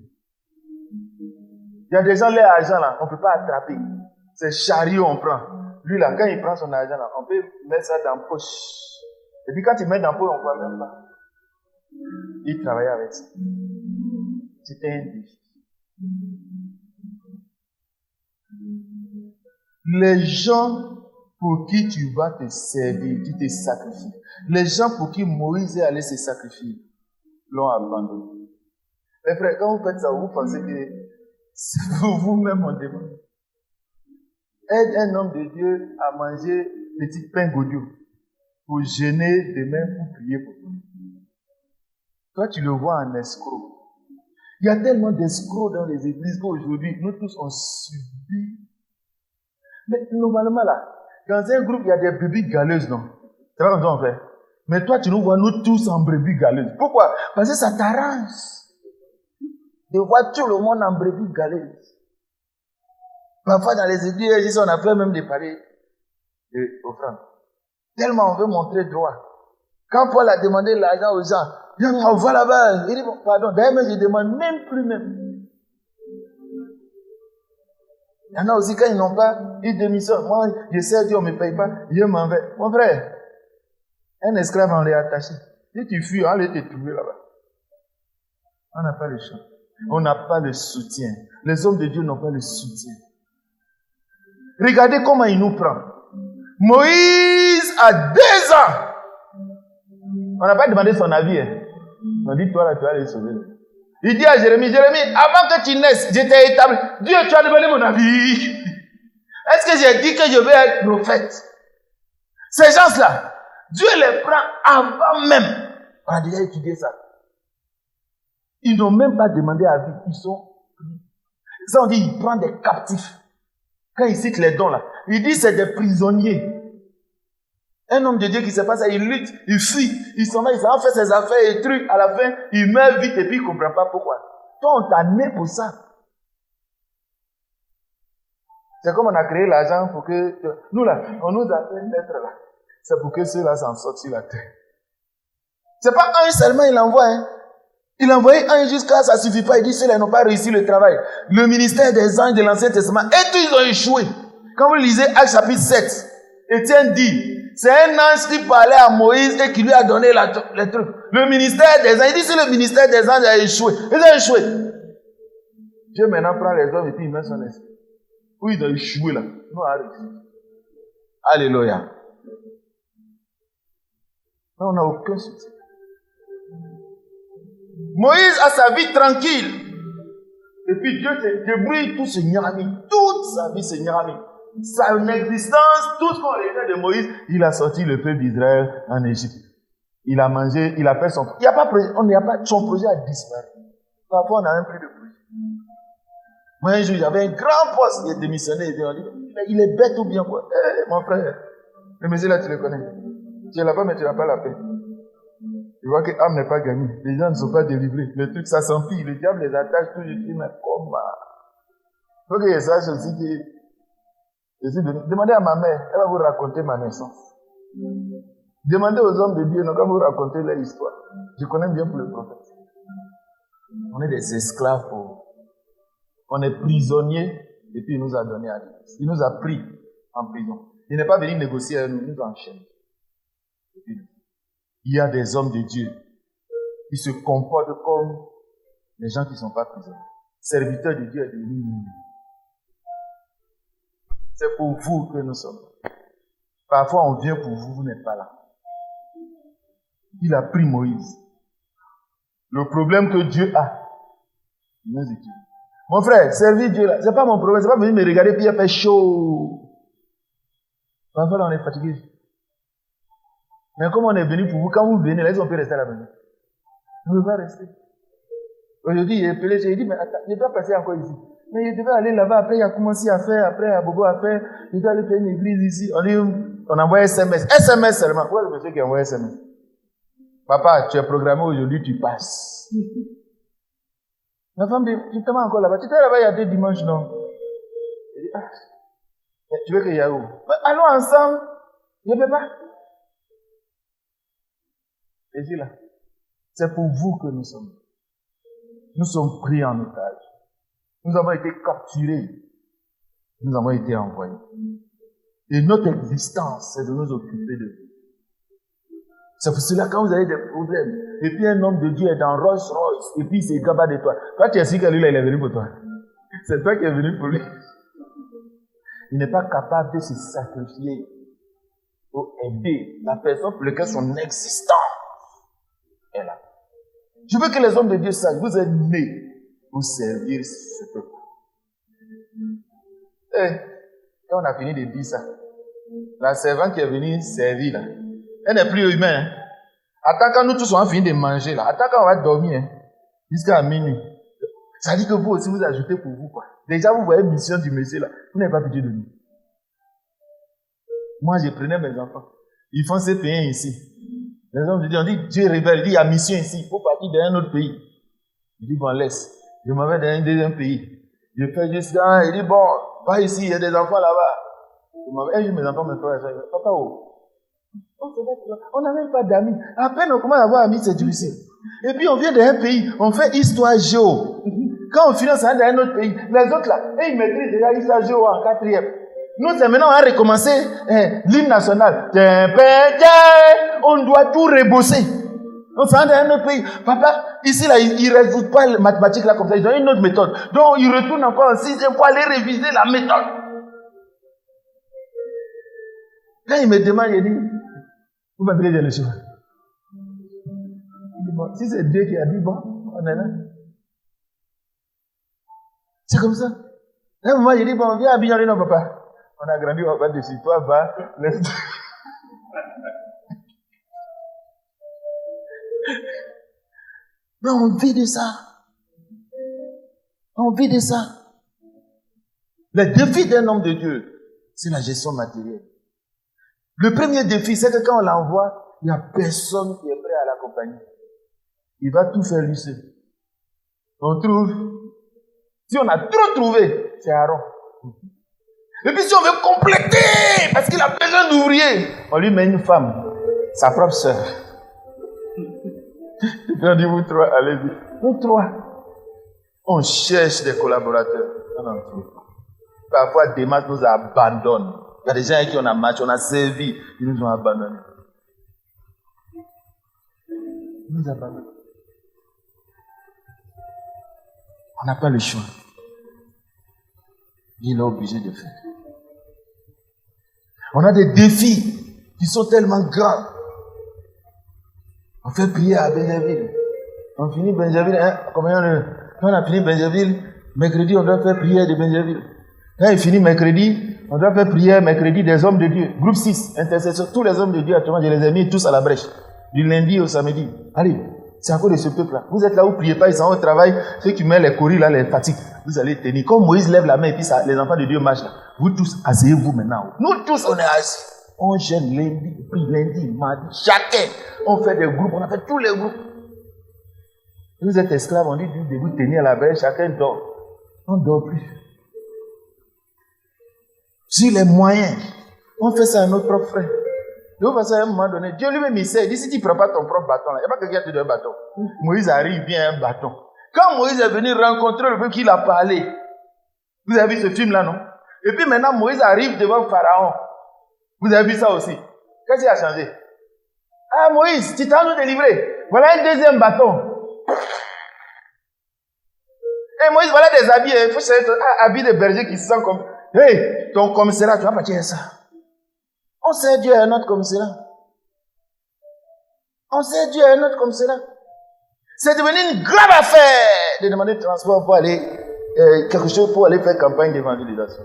Il y a des gens, leur argent là, on ne peut pas attraper. C'est chariot, on prend. Lui là, quand il prend son argent là, on peut mettre ça dans la poche. Et puis quand il met dans la poche, on ne voit même pas. Il travaillait avec ça. C'était un défi. Les gens pour qui tu vas te servir, tu te sacrifies. Les gens pour qui Moïse est allé se sacrifier, l'ont abandonné. Mais frère, quand vous faites ça, vous pensez que c'est pour vous-même on demande. Aide un homme de Dieu à manger petit pain gaudio pour jeûner demain pour prier pour toi. Toi, tu le vois en escroc. Il y a tellement d'escrocs dans les églises qu'aujourd'hui, nous tous, on subit. Mais normalement, là, dans un groupe, il y a des brebis galeuses, non? C'est pas comme ça on fait. Mais toi, tu nous vois, nous tous en brebis galeuses. Pourquoi? Parce que ça t'arrange de voir tout le monde en brebis galeuses. Parfois, dans les églises, on a peur même de parler d'offrande. Tellement on veut montrer droit. Quand Paul a demandé l'argent aux gens, viens, on va là-bas. Il dit, bon, pardon, d'ailleurs, je demande même plus même. Il y en a aussi, quand ils n'ont pas, ils démissionnent. Moi, je sais Dieu, on ne me paye pas, je m'en vais. Mon frère, un esclave, on l'est attaché. Si tu fuis, on va te trouver là-bas. On n'a pas le choix. On n'a pas le soutien. Les hommes de Dieu n'ont pas le soutien. Regardez comment il nous prend. Moïse a 2 ans. On n'a pas demandé son avis. Hein. On dit, toi là, tu vas aller sauver. Il dit à Jérémie, avant que tu naisses, j'étais établi. Dieu, tu as demandé mon avis. Est-ce que j'ai dit que je vais être prophète? Ces gens-là, Dieu les prend avant même. On a déjà étudié ça. Ils n'ont même pas demandé avis. Ils sont pris. Ça, on dit, il prend des captifs. Quand il cite les dons là, il dit c'est des prisonniers. Un homme de Dieu qui ne sait pas ça, il lutte, il fuit, il s'en va, il s'en fait ses affaires et trucs. À la fin, il meurt vite et puis il ne comprend pas pourquoi. Toi, on t'a né pour ça. C'est comme on a créé l'argent pour que... Nous là, on nous a fait d'être là. C'est pour que ceux-là s'en sortent sur la terre. C'est pas un seulement, il envoie. Hein. Il a envoyé un jusqu'à ça ne suffit pas. Il dit ceux-là n'ont pas réussi le travail. Le ministère des anges de l'Ancien Testament, et tous ils ont échoué. Quand vous lisez Actes chapitre 7, Étienne dit, c'est un ange qui parlait à Moïse et qui lui a donné les trucs. Le ministère des anges, il dit si le ministère des anges a échoué, ils ont échoué. Dieu maintenant prend les hommes et puis il met son esprit. Où ils ont échoué là, nous on a réussi. Alléluia. Non, on n'a aucun soutien. Moïse a sa vie tranquille. Et puis Dieu se débrouille tout ce nyarami. Toute sa vie se nyarami. Sa existence, tout ce qu'on retient de Moïse, il a sorti le peuple d'Israël en Égypte. Il a mangé, il a fait son... Il n'y a pas, son projet a disparu. Parfois, on n'a même plus de projet. Moi, un jour, j'avais un grand poste, il est démissionné. Il est bête ou bien quoi? Mon frère, le monsieur là, tu le connais. Tu es là-bas, mais tu n'as pas la paix. Tu vois que l'âme n'est pas gagnée. Les gens ne sont pas délivrés. Le truc, ça s'empile. Le diable les attache toujours. Je dis, mais comment? Il faut que je sache aussi que je suis venu. Demandez à ma mère, elle va vous raconter ma naissance. Demandez aux hommes de Dieu, non, quand vous racontez leur histoire. Je connais bien pour le prophète. On est des esclaves pauvres. On est prisonniers et puis il nous a donné à l'église. Il nous a pris en prison. Il n'est pas venu négocier avec nous, il nous enchaîne. Il y a des hommes de Dieu qui se comportent comme les gens qui ne sont pas prisonniers. Serviteurs de Dieu est devenu nous. C'est pour vous que nous sommes. Parfois on vient pour vous, vous n'êtes pas là. Il a pris Moïse. Le problème que Dieu a, il nous dit. Mon frère, servir Dieu là, c'est pas mon problème, c'est pas venir me regarder puis il fait chaud. Parfois là on est fatigué. Mais comme on est venu pour vous, quand vous venez là, ils ont pu rester à la maison. Vous ne pouvez pas rester. Aujourd'hui, il est appelé, j'ai dit, mais attends, je dois passer encore ici. Mais je devais aller là-bas, après il a commencé à faire, après à Bobo à faire, je dois aller faire une église ici. On envoie SMS. SMS seulement. Où est le monsieur qui envoie SMS? Papa, tu es programmé aujourd'hui, tu passes. Ma femme dit, tu t'es encore là-bas. Tu étais là-bas il y a 2 dimanches, non? Je dis, ah, tu veux qu'il y ait où? Allons ensemble. Je ne peux pas. Et dis là, c'est pour vous que nous sommes. Nous sommes pris en otage. Nous avons été capturés. Nous avons été envoyés. Et notre existence, c'est de nous occuper de vous. C'est pour cela quand vous avez des problèmes, et puis un homme de Dieu est dans Rolls Royce, et puis il se gabat de toi. Toi, tu as su que lui, là, il est venu pour toi. C'est toi qui es venu pour lui. Il n'est pas capable de se sacrifier pour aider la personne pour laquelle son existence est là. Je veux que les hommes de Dieu sachent, vous êtes nés pour servir ce peuple. Et quand on a fini de dire ça, la servante qui est venue servir là, elle n'est plus humaine. Hein. Attends quand nous tous on a fini de manger là, attends quand on va dormir hein, jusqu'à minuit. Ça dit que vous aussi vous ajoutez pour vous quoi. Déjà vous voyez mission du monsieur là, vous n'avez pas pitié de nous. Moi je prenais mes enfants, ils font ces pays ici. Les hommes me disent, on dit Dieu révèle, il dit il y a mission ici, il faut partir dans un autre pays. Je dis bon laisse, je m'en vais dans un deuxième pays. Je fais jusqu'à, il dit bon, pas ici, il y a des enfants là-bas. Et mes enfants me font, papa oh. On n'a même pas d'amis. À peine on commence à avoir amis, c'est difficile. Et puis on vient d'un pays, on fait histoire géo. Quand on finance dans un autre pays, les autres là, ils maîtrisent déjà l'histoire géo en 4e. Nous, c'est maintenant, on a recommencé l'hymne national. On doit tout rebosser. On s'en dans un autre pays. Papa, ici là, ils ne résolvent pas les mathématiques là comme ça. Ils ont une autre méthode. Donc, ils retournent encore en 6e pour aller réviser la méthode. Quand il me demande, il dit, vous m'appelez de l'échec. Bon, si c'est Dieu qui a dit, bon, on est là. C'est comme ça. À un moment, il dit, bon, viens à Abidjan, non, papa. On a grandi, on va dessus. Toi, va, laisse. Mais on vit de ça. On vit de ça. Le défi d'un homme de Dieu, c'est la gestion matérielle. Le premier défi, c'est que quand on l'envoie, il n'y a personne qui est prêt à l'accompagner. Il va tout faire lui seul. On trouve. Si on a trop trouvé, c'est Aaron. Et puis si on veut compléter, parce qu'il a besoin d'ouvriers, on lui met une femme, sa propre sœur. On dit, vous trois, allez-y. Vous trois. On cherche des collaborateurs. On en trouve. Parfois, Démas nous abandonne. Il y a des gens avec qui on a marché, on a servi, ils nous ont abandonnés. Ils nous abandonnent. On n'a pas le choix. Il est obligé de faire. On a des défis qui sont tellement grands. On fait prier à Benjaville. On finit Benjaville. Quand on a fini Benjaville, mercredi, on doit faire prière de Benjaville. Quand il finit mercredi, on doit faire prière mercredi des hommes de Dieu. Groupe 6, intercession. Tous les hommes de Dieu, actuellement, je les ai mis tous à la brèche. Du lundi au samedi. Allez, c'est à cause de ce peuple-là. Vous êtes là, vous ne priez pas, ils sont au travail. Ceux qui mettent les courriers là, les fatigues, vous allez tenir. Comme Moïse lève la main et puis ça, les enfants de Dieu marchent là. Vous tous, asseyez-vous maintenant. Nous tous, on est assis. On gêne lundi, mardi, chacun. On fait des groupes, on a fait tous les groupes. Vous êtes esclaves, on dit de vous tenir à la brèche, chacun dort. On ne dort plus. Sur les moyens, on fait ça à notre propre frère. De toute façon, à un moment donné, Dieu lui-même il sait, il dit si tu ne prends pas ton propre bâton, il n'y a pas quelqu'un qui te donne un bâton. Moïse arrive, bien un bâton. Quand Moïse est venu rencontrer le peuple qu'il a parlé, vous avez vu ce film-là, non? Et puis maintenant, Moïse arrive devant Pharaon. Vous avez vu ça aussi. Qu'est-ce qui a changé? Ah Moïse, tu t'as nous délivré. Voilà un deuxième bâton. Et Moïse, voilà des habits. Il faut chercher habits de berger qui se sentent comme... Hey, ton commissariat, tu vas partir à ça. On sait Dieu est notre commissariat. On sait Dieu est notre commissariat. C'est devenu une grave affaire de demander transport pour aller, quelque chose pour aller faire campagne d'évangélisation.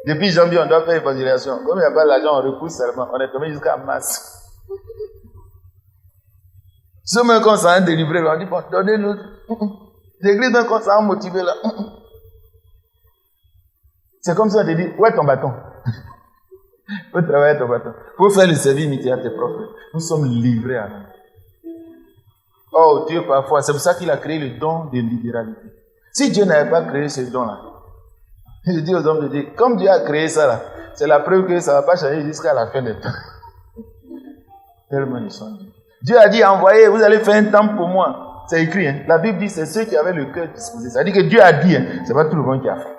Depuis janvier, on doit faire évangélisation. Comme il n'y a pas l'argent, on repousse seulement. On est tombé jusqu'à mars. Ceux même qu'on s'en délivré, on dit, bon, donnez-nous. L'église même qu'on s'en motivé là. C'est comme ça, on te dit, où est ton bâton? Faut travailler ton bâton. Faut faire le service militaire à tes propres. Nous sommes livrés à nous. Oh, Dieu, parfois, c'est pour ça qu'il a créé le don de libéralité. Si Dieu n'avait pas créé ce don-là, je dis aux hommes de Dieu, comme Dieu a créé ça là, c'est la preuve que ça ne va pas changer jusqu'à la fin des temps. Tellement ils sont Dieu. Dieu a dit, envoyez, vous allez faire un temple pour moi. C'est écrit. Hein. La Bible dit c'est ceux qui avaient le cœur disposé. Ça veut dire que Dieu a dit. Hein. C'est pas tout le monde qui a fait.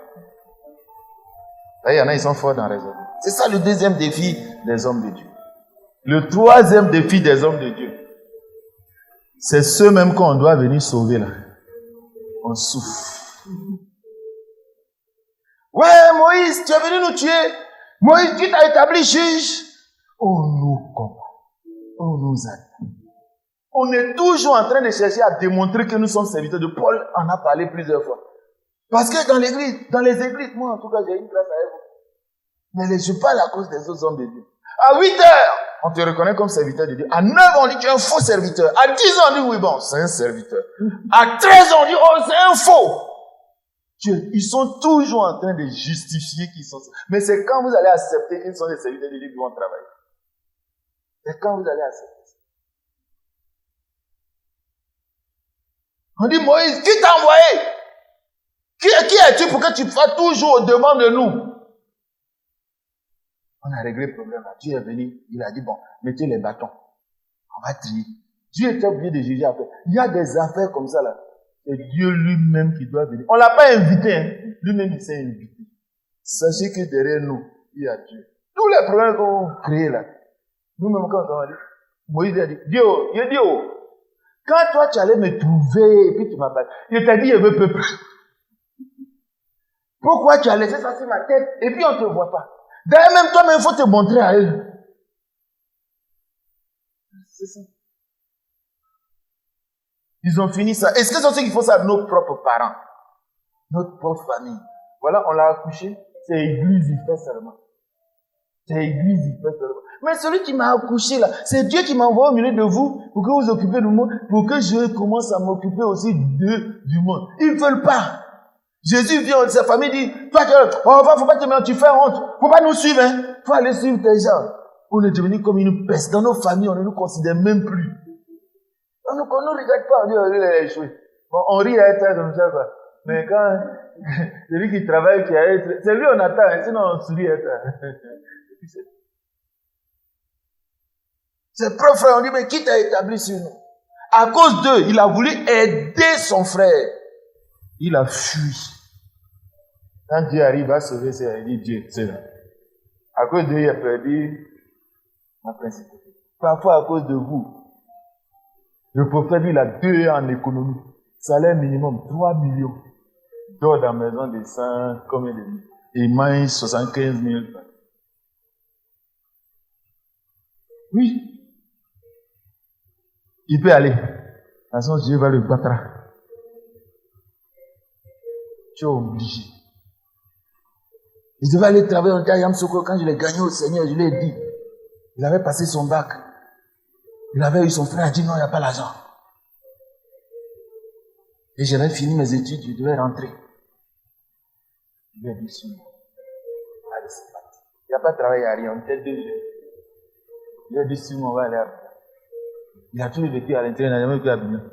Là, il y en a, ils sont forts dans raison. C'est ça le deuxième défi des hommes de Dieu. Le troisième défi des hommes de Dieu, c'est ceux-mêmes qu'on doit venir sauver là. On souffre. Ouais, Moïse, tu es venu nous tuer. Moïse, tu t'as établi juge. On nous comprend. On nous aide. On est toujours en train de chercher à démontrer que nous sommes serviteurs de Paul. En a parlé plusieurs fois. Parce que dans l'église, dans les églises, moi en tout cas, j'ai une place à vous. Mais je parle à cause des autres hommes de Dieu. À 8 heures, on te reconnaît comme serviteur de Dieu. À 9 ans, on dit tu es un faux serviteur. À 10 ans, on dit oui, bon, c'est un serviteur. À 13 ans, on dit oh, c'est un faux. Ils sont toujours en train de justifier qu'ils sont. Mais c'est quand vous allez accepter qu'ils sont des serviteurs de Dieu qui vont travailler. C'est quand vous allez accepter ça. On dit Moïse, qui t'a envoyé? Qui es-tu pour que tu fasses toujours au-devant de nous? On a réglé le problème. Dieu est venu, il a dit, bon, mettez les bâtons. On va trier. Dieu était obligé de juger après. Il y a des affaires comme ça là. C'est Dieu lui-même qui doit venir. On ne l'a pas invité, hein. Lui-même il s'est invité. Sachez que derrière nous, il y a Dieu. Tous les problèmes qu'on crée là, nous-mêmes quand on a dit, Moïse a dit, Dieu, quand toi tu allais me trouver et puis tu m'as pas dit, il t'a dit, je veux peuple. Pourquoi tu as laissé ça sur ma tête et puis on ne te voit pas? D'ailleurs, même toi-même, il faut te montrer à eux. C'est ça. Ils ont fini ça. Est-ce que c'est aussi qu'il faut ça à nos propres parents? Notre propre famille. Voilà, on l'a accouché. C'est église, il fait seulement. C'est église, il fait seulement. Mais celui qui m'a accouché là, c'est Dieu qui m'a envoyé au milieu de vous pour que vous vous occupez du monde, pour que je commence à m'occuper aussi du monde. Ils ne veulent pas. Jésus vient, sa famille dit, toi, faut pas te mettre, tu fais honte. Faut pas nous suivre, hein. Faut aller suivre tes gens. On est devenu comme une peste. Dans nos familles, on ne nous considère même plus. On ne nous regarde pas, on dit, il a échoué. Bon, on rit à être comme ça, quoi. Mais quand, celui qui travaille, qui a être, c'est lui on attend, hein, sinon on sourit à être. Ses propres frères, on dit, mais qui t'a établi sur nous? À cause d'eux, il a voulu aider son frère. Il a fui. Quand Dieu arrive à sauver, il dit Dieu, c'est là. À cause d'eux, il a perdu la principauté. Parfois à cause de vous. Le prophète, il a 2 ans en économie. Salaire minimum, 3 millions. Dort dans la maison de 100, combien de millions? Il mange 75 000. Oui. Il peut aller. De toute façon, Dieu va le battre. Tu es obligé. Il devait aller travailler en Yamsoko. Quand je l'ai gagné au Seigneur, je lui ai dit. Il avait passé son bac. Il avait eu son frère, il a dit non, il n'y a pas l'argent. Et j'avais fini mes études, je devais rentrer. Il a dit si. Allez, c'est parti. Il n'y a pas de travail à rien, on était 2 jeunes. Il a dit si, on va aller à Abidjan. Il a toujours vécu à l'intérieur, il n'a jamais vécu à Abidjan.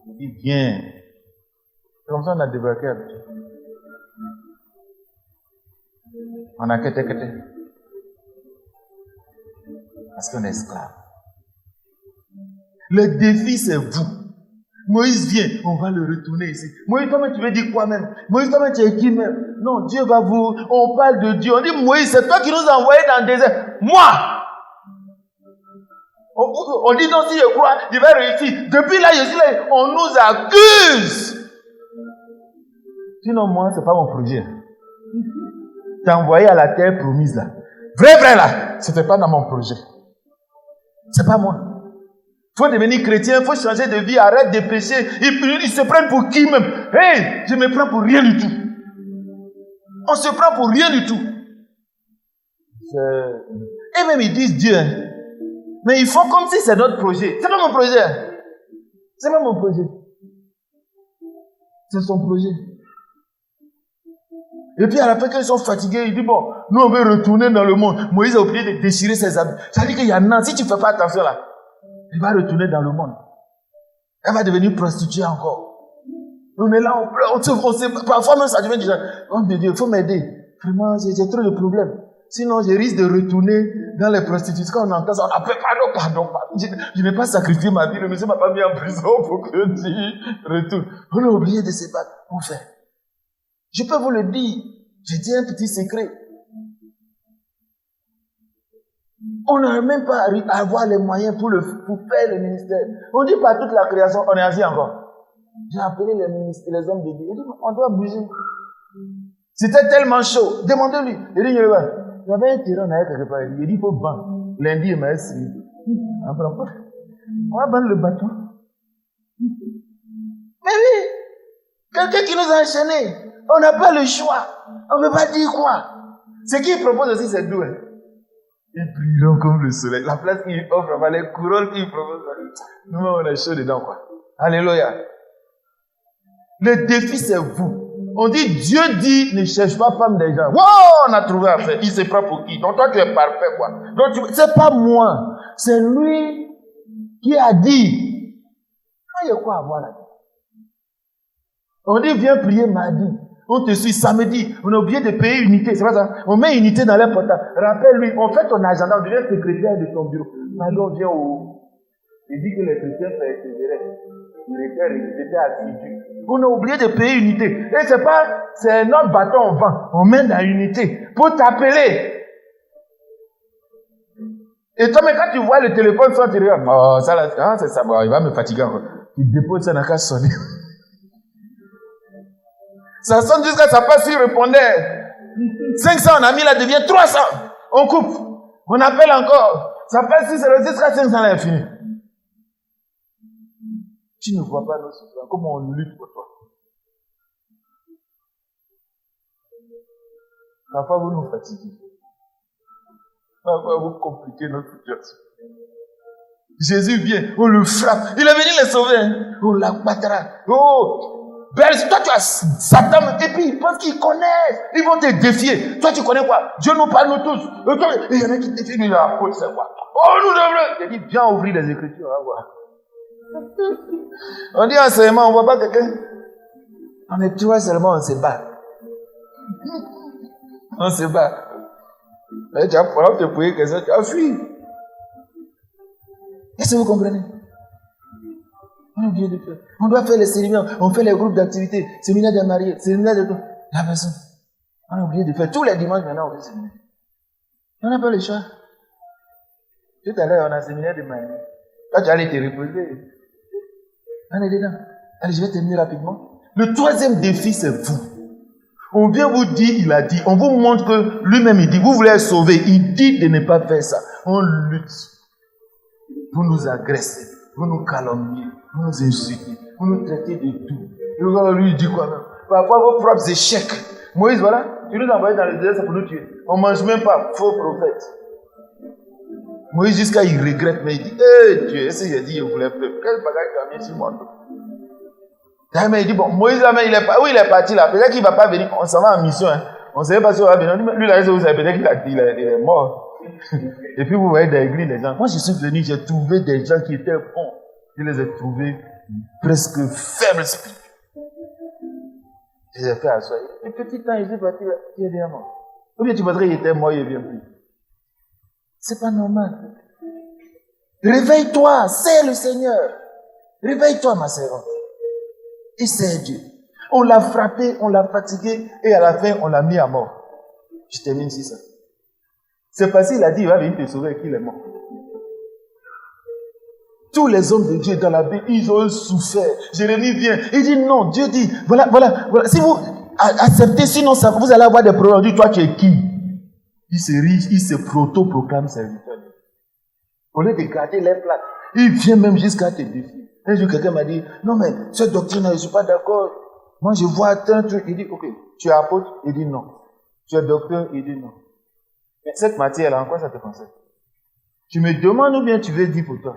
Il dit viens. Comme ça, on a débarqué à Abidjan. On a quitté. Parce qu'on est esclave. Le défi, c'est vous. Moïse vient, on va le retourner ici. Moïse, toi-même, tu veux dire quoi même? Moïse, toi-même, tu es qui même? Non, Dieu va vous... On parle de Dieu. On dit, Moïse, c'est toi qui nous as envoyés dans le désert. Moi! On dit donc, si je crois, je vais réussir. Depuis là, je suis là, on nous accuse. Sinon, moi, c'est pas mon projet. T'es envoyé à la terre promise là. Vrai là. C'était pas dans mon projet. C'est pas moi. Faut devenir chrétien, faut changer de vie, arrête de pécher. Ils se prennent pour qui même? Hey, je me prends pour rien du tout. On se prend pour rien du tout. Et même ils disent Dieu. Mais ils font comme si c'est notre projet. C'est pas mon projet. C'est pas mon projet. C'est son projet. Et puis à la fin, quand ils sont fatigués, ils disent bon, nous on veut retourner dans le monde. Moïse a oublié de déchirer ses habits. Ça veut dire qu'il y en a, si tu ne fais pas attention là, il va retourner dans le monde. Elle va devenir prostituée encore. On est là, on pleure, parfois même ça devient déjà, oh mon Dieu, il faut m'aider. Vraiment, j'ai trop de problèmes. Sinon, je risque de retourner dans les prostitutions, quand on entend ça, on appelle pardon. Je n'ai pas sacrifié ma vie, le monsieur ne m'a pas mis en prison pour que tu retournes. On a oublié de se battre pour faire. Je peux vous le dire, j'ai dit un petit secret. On n'a même pas à avoir les moyens pour faire le ministère. On dit par toute la création, on est assis encore. J'ai appelé les hommes de Dieu. Il dit, on doit bouger. C'était tellement chaud. Demandez-lui. Il dit, il y avait un terrain quelque part. Il dit, il faut vendre. Lundi, il m'a essayé. On va vendre le bâton. Mais oui, quelqu'un qui nous a enchaînés. On n'a pas le choix. On ne peut pas dire quoi. Ce qu'il propose aussi, c'est d'où. Ils brilleront comme le soleil. La place qu'il offre, les couronnes qu'il propose. Nous, on est chaud dedans, quoi. Alléluia. Le défi, c'est vous. On dit, Dieu dit, ne cherche pas femme des gens. Wow, on a trouvé à faire. Il se prend pour qui? Donc toi, tu es parfait, quoi. Donc, c'est pas moi. C'est lui qui a dit. Il y a quoi à voir là? On dit, viens prier mardi. On te suit samedi. On a oublié de payer unité. C'est pas ça. On met unité dans les portables. Rappelle-lui, on fait ton agenda. On devient secrétaire de ton bureau. Pardon, viens au... Il dit que les chrétiens persévéraient. Il était assidu. On a oublié de payer unité. Et c'est notre bâton on vend. On met dans l'unité pour t'appeler. Et toi, mais quand tu vois le téléphone sonner, tu regardes, oh, ça là, c'est ça, bon, il va me fatiguer encore. Tu déposes ça dans la case sonner. Ça sonne jusqu'à ça passe sur répondeur. 500, on a mis là, devient 300. On coupe. On appelle encore. Ça passe sur le jusqu'à 500, là, est fini. Tu ne vois pas nos souffrances. Comment on lutte pour toi. Parfois, vous nous fatiguez. Parfois, vous compliquez notre situation. Jésus vient, on le frappe. Il est venu les sauver. Hein. On l'abattra. Oh! Toi, tu as Satan, et puis ils pensent qu'ils connaissent. Ils vont te défier. Toi, tu connais quoi? Dieu nous parle, nous tous. Et il y en a qui défient, il a apôtre, c'est quoi? Oh, nous devons. Il dit, viens ouvrir les Écritures, on va voir. On dit enseignement, on ne voit pas quelqu'un. On est trois seulement, on se bat. On se bat. Et tu as pour te prier que ça, tu as fui. Est-ce que vous comprenez? On a oublié de faire. On doit faire les séminaires, on fait les groupes d'activités, séminaire des mariés, séminaire de tout. La personne. On a oublié de faire. Tous les dimanches maintenant, on fait séminaire. On n'a pas le choix. Tout à l'heure, on a un séminaire de mariés. Quand tu allais te reposer, on est dedans. Allez, je vais terminer rapidement. Le troisième défi, c'est vous. On vient vous dire, il a dit. On vous montre que lui-même, il dit, vous voulez être sauvé. Il dit de ne pas faire ça. On lutte. Vous nous agressez. Vous nous calomniez. Vous nous insultez. Vous nous traitez de tout. Et lui, il dit quoi même? Parfois, vos propres échecs. Moïse, voilà. Tu nous envoies dans le désert pour nous tuer. On ne mange même pas. Faux prophète. Moïse, jusqu'à il regrette, mais il dit, hé Dieu, est-ce qu'il a dit, il voulait plus. Quel bagage tu as mis sur mon dos? Mais il dit, bon, Moïse, là, mais il est parti là. Peut-être qu'il ne va pas venir. On s'en va en mission. Hein. On ne sait pas si on va venir. Lui, là, vous savez, peut-être qu'il est mort. Et puis, vous voyez dans l'église, les gens. Moi, je suis venu, j'ai trouvé des gens qui étaient bons. Je les ai trouvés presque faibles spirituels. Je les ai fait asseoir. Et petit temps, il est parti, il est bien mort. Ou bien tu penserais qu'il était mort, il ne vient plus. C'est pas normal. Réveille-toi, c'est le Seigneur. Réveille-toi, ma servante. Et c'est Dieu. On l'a frappé, on l'a fatigué, et à la fin, on l'a mis à mort. Je termine sur ça. C'est parce qu'il a dit, il va venir te sauver qu'il est mort. Tous les hommes de Dieu dans la Bible, ils ont souffert. Jérémie vient, il dit non, Dieu dit, voilà. Si vous acceptez, sinon ça, vous allez avoir des problèmes. Il dit, toi tu es qui? Il se riche, il se proto-proclame serviteur. Au lieu de garder les places, il vient même jusqu'à te défier. Un jour, quelqu'un m'a dit, non mais, cette doctrine, je ne suis pas d'accord. Moi, je vois un truc. Il dit, ok, tu es apôtre? Il dit non. Tu es docteur? Il dit non. Mais cette matière-là, en quoi ça te concerne? Tu me demandes ou bien tu veux dire pour toi?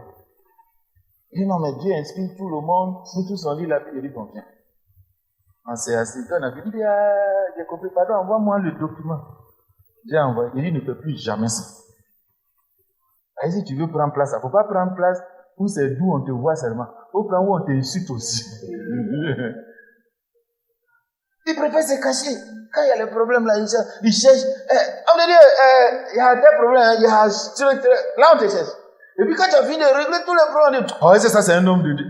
Il dit non, mais Dieu inspire tout le monde. Si tous on lit la Bible, il dit bon, viens. On s'est assis, on a dit, j'ai compris, pardon, envoie-moi le document. J'ai envoyé. Il dit, ne fais plus jamais ça. Et si tu veux prendre place, il ne faut pas prendre place où c'est d'où on te voit seulement. Il faut prendre où on t'insulte aussi. Il préfère se cacher. Quand il y a les problèmes là, il cherche. On me dit, il y a tel problème, il y a... Là, on te cherche. Et puis quand tu as fini de régler tous les problèmes, on dit, oh, c'est ça, c'est un homme de Dieu.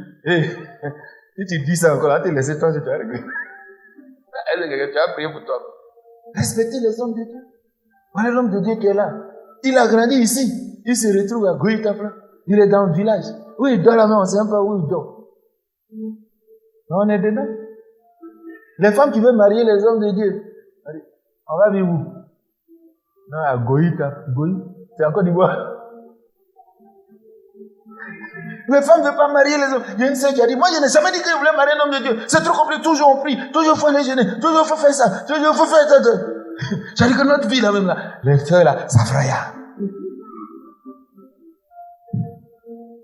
Si tu dis ça encore, là, tu laisses toi, tu vas régler. Tu as prié pour toi. Respectez les hommes de Dieu. Voilà l'homme de Dieu qui est là. Il a grandi ici. Il se retrouve à Goïtapla. Il est dans le village. Où il dort là-bas, on ne sait même pas où il dort. On est dedans. Les femmes qui veulent marier les hommes de Dieu, on va vivre où? Non, à Goïta. C'est encore d'Ivoire. Les femmes ne veulent pas marier les hommes. Il y a une sœur qui a dit, moi je n'ai jamais dit que je voulais marier un homme de Dieu. C'est trop compliqué. Toujours on prie. Toujours il faut aller jeûner. Toujours il faut faire ça. Toujours il faut faire ça. J'ai dit que notre vie là même là, les sœurs là, ça fera rien.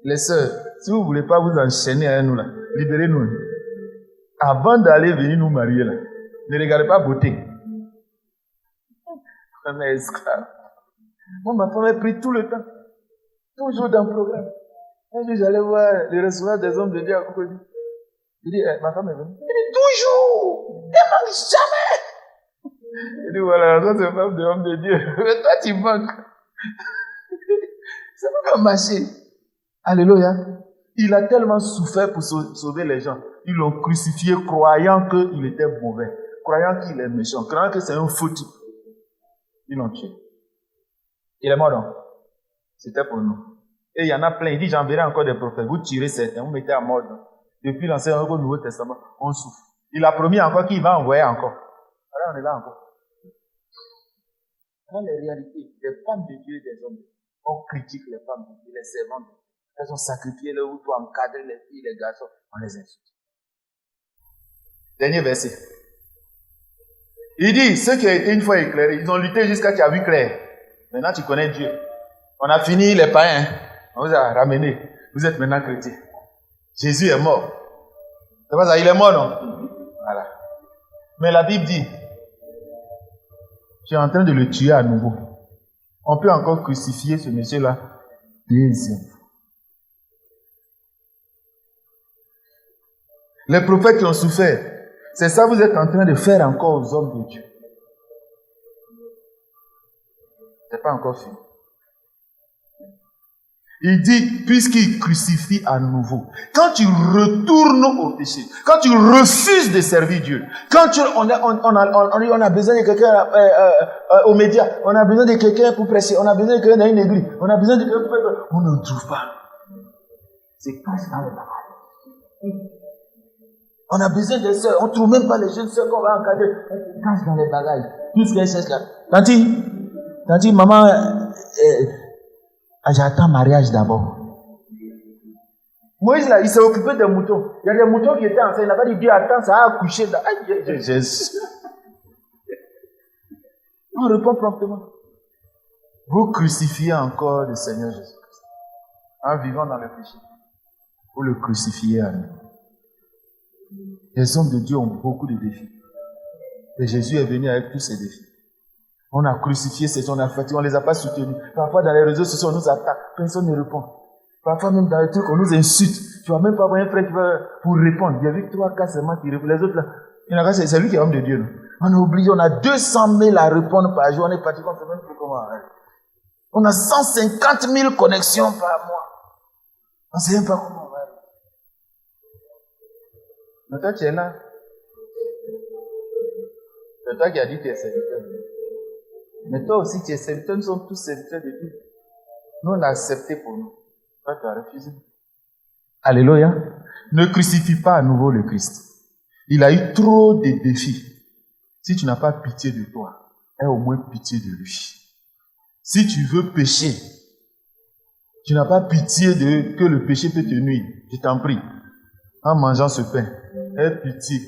Les sœurs, si vous ne voulez pas vous enchaîner à nous là, libérez-nous. Avant d'aller venir nous marier là, ne regardez pas beauté. On est esclaves. Moi, ma femme a pris tout le temps. Toujours dans le programme. Un jour, j'allais voir le restaurant des hommes de Dieu à Cocody. Il dit, ma femme est venue. Il dit, toujours. Elle ne manque jamais. Il dit, voilà, ça c'est une femme de homme de Dieu. Mais toi, tu manques. Ça ne peut pas marcher. Alléluia. Il a tellement souffert pour sauver les gens. Ils l'ont crucifié croyant qu'il était mauvais, croyant qu'il est méchant, croyant que c'est un faux type. Ils l'ont tué. Il est mort donc. C'était pour nous. Et il y en a plein. Il dit, j'enverrai encore des prophètes. Vous tirez certains, vous mettez à mort. Depuis l'Ancien et le Nouveau Testament, on souffre. Il a promis encore qu'il va envoyer encore. Alors on est là encore. Dans les réalités, les femmes de Dieu et des hommes, on critique les femmes de Dieu, les servantes. Elles ont sacrifié le ou pour encadrer les filles, les garçons. On les insulte. Dernier verset. Il dit, ceux qui ont été une fois éclairés, ils ont lutté jusqu'à ce que tu as vu clair. Maintenant tu connais Dieu. On a fini les païens. On vous a ramené. Vous êtes maintenant chrétiens. Jésus est mort. C'est pas ça, il est mort, non? Voilà. Mais la Bible dit, tu es en train de le tuer à nouveau. On peut encore crucifier ce monsieur-là deuxième fois. Les prophètes qui ont souffert, c'est ça que vous êtes en train de faire encore aux hommes de Dieu. C'est pas encore fini. Il dit, puisqu'il crucifie à nouveau, quand tu retournes au péché, quand tu refuses de servir Dieu, quand on a besoin de quelqu'un aux médias, on a besoin de quelqu'un pour prêcher, on a besoin de quelqu'un dans une église, on a besoin de quelqu'un pour faire, on ne trouve pas. C'est cache dans le bagages. On a besoin de sœurs, on ne trouve même pas les jeunes sœurs qu'on va encadrer, on cache dans les bagages. Tout ce qu'elles cherchent là. Tanti, maman, j'attends mariage d'abord. Moïse là, il s'est occupé des moutons. Il y a des moutons qui étaient enceintes. Il n'a pas dit Dieu attends, ça a accouché. Jésus. On répond promptement. Vous crucifiez encore le Seigneur Jésus-Christ en vivant dans le péché. Vous le crucifiez à nous. Les hommes de Dieu ont beaucoup de défis. Et Jésus est venu avec tous ces défis. On a crucifié ces gens, on a fatigué, on ne les a pas soutenus. Parfois dans les réseaux sociaux, on nous attaque, personne ne répond. Parfois même dans les trucs, on nous insulte. Tu vas même pas voir un frère qui va pour répondre. Il y avait 3 seulement qui répondent. Les autres là, il y en a c'est lui qui est homme de Dieu. Là. On est obligé, on a 200 000 à répondre par jour. On est fatigué, on ne sait même plus comment. Hein. On a 150 000 connexions par mois. On ne sait même pas comment. Mais toi, tu es là. C'est toi qui as dit que tu es serviteur. Mais toi aussi, tu es serviteur. Nous sommes tous serviteurs de Dieu. Nous, on l'a accepté pour nous. Toi, tu as refusé. Alléluia. Ne crucifie pas à nouveau le Christ. Il a eu trop de défis. Si tu n'as pas pitié de toi, aie au moins pitié de lui. Si tu veux pécher, tu n'as pas pitié de que le péché peut te nuire. Je t'en prie. En mangeant ce pain, aie pitié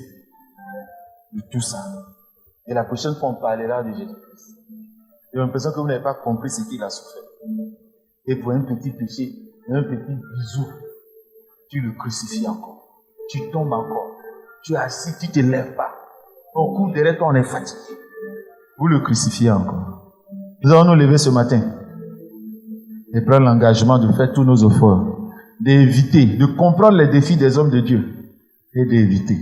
de tout ça. Et la prochaine fois, on parlera de Jésus-Christ. J'ai l'impression que vous n'avez pas compris ce qu'il a souffert. Et pour un petit péché, un petit bisou, tu le crucifies encore. Tu tombes encore. Tu es assis, tu ne te lèves pas. On court derrière toi, on est fatigué. Vous le crucifiez encore. Nous allons nous lever ce matin et prendre l'engagement de faire tous nos efforts, d'éviter, de comprendre les défis des hommes de Dieu et d'éviter.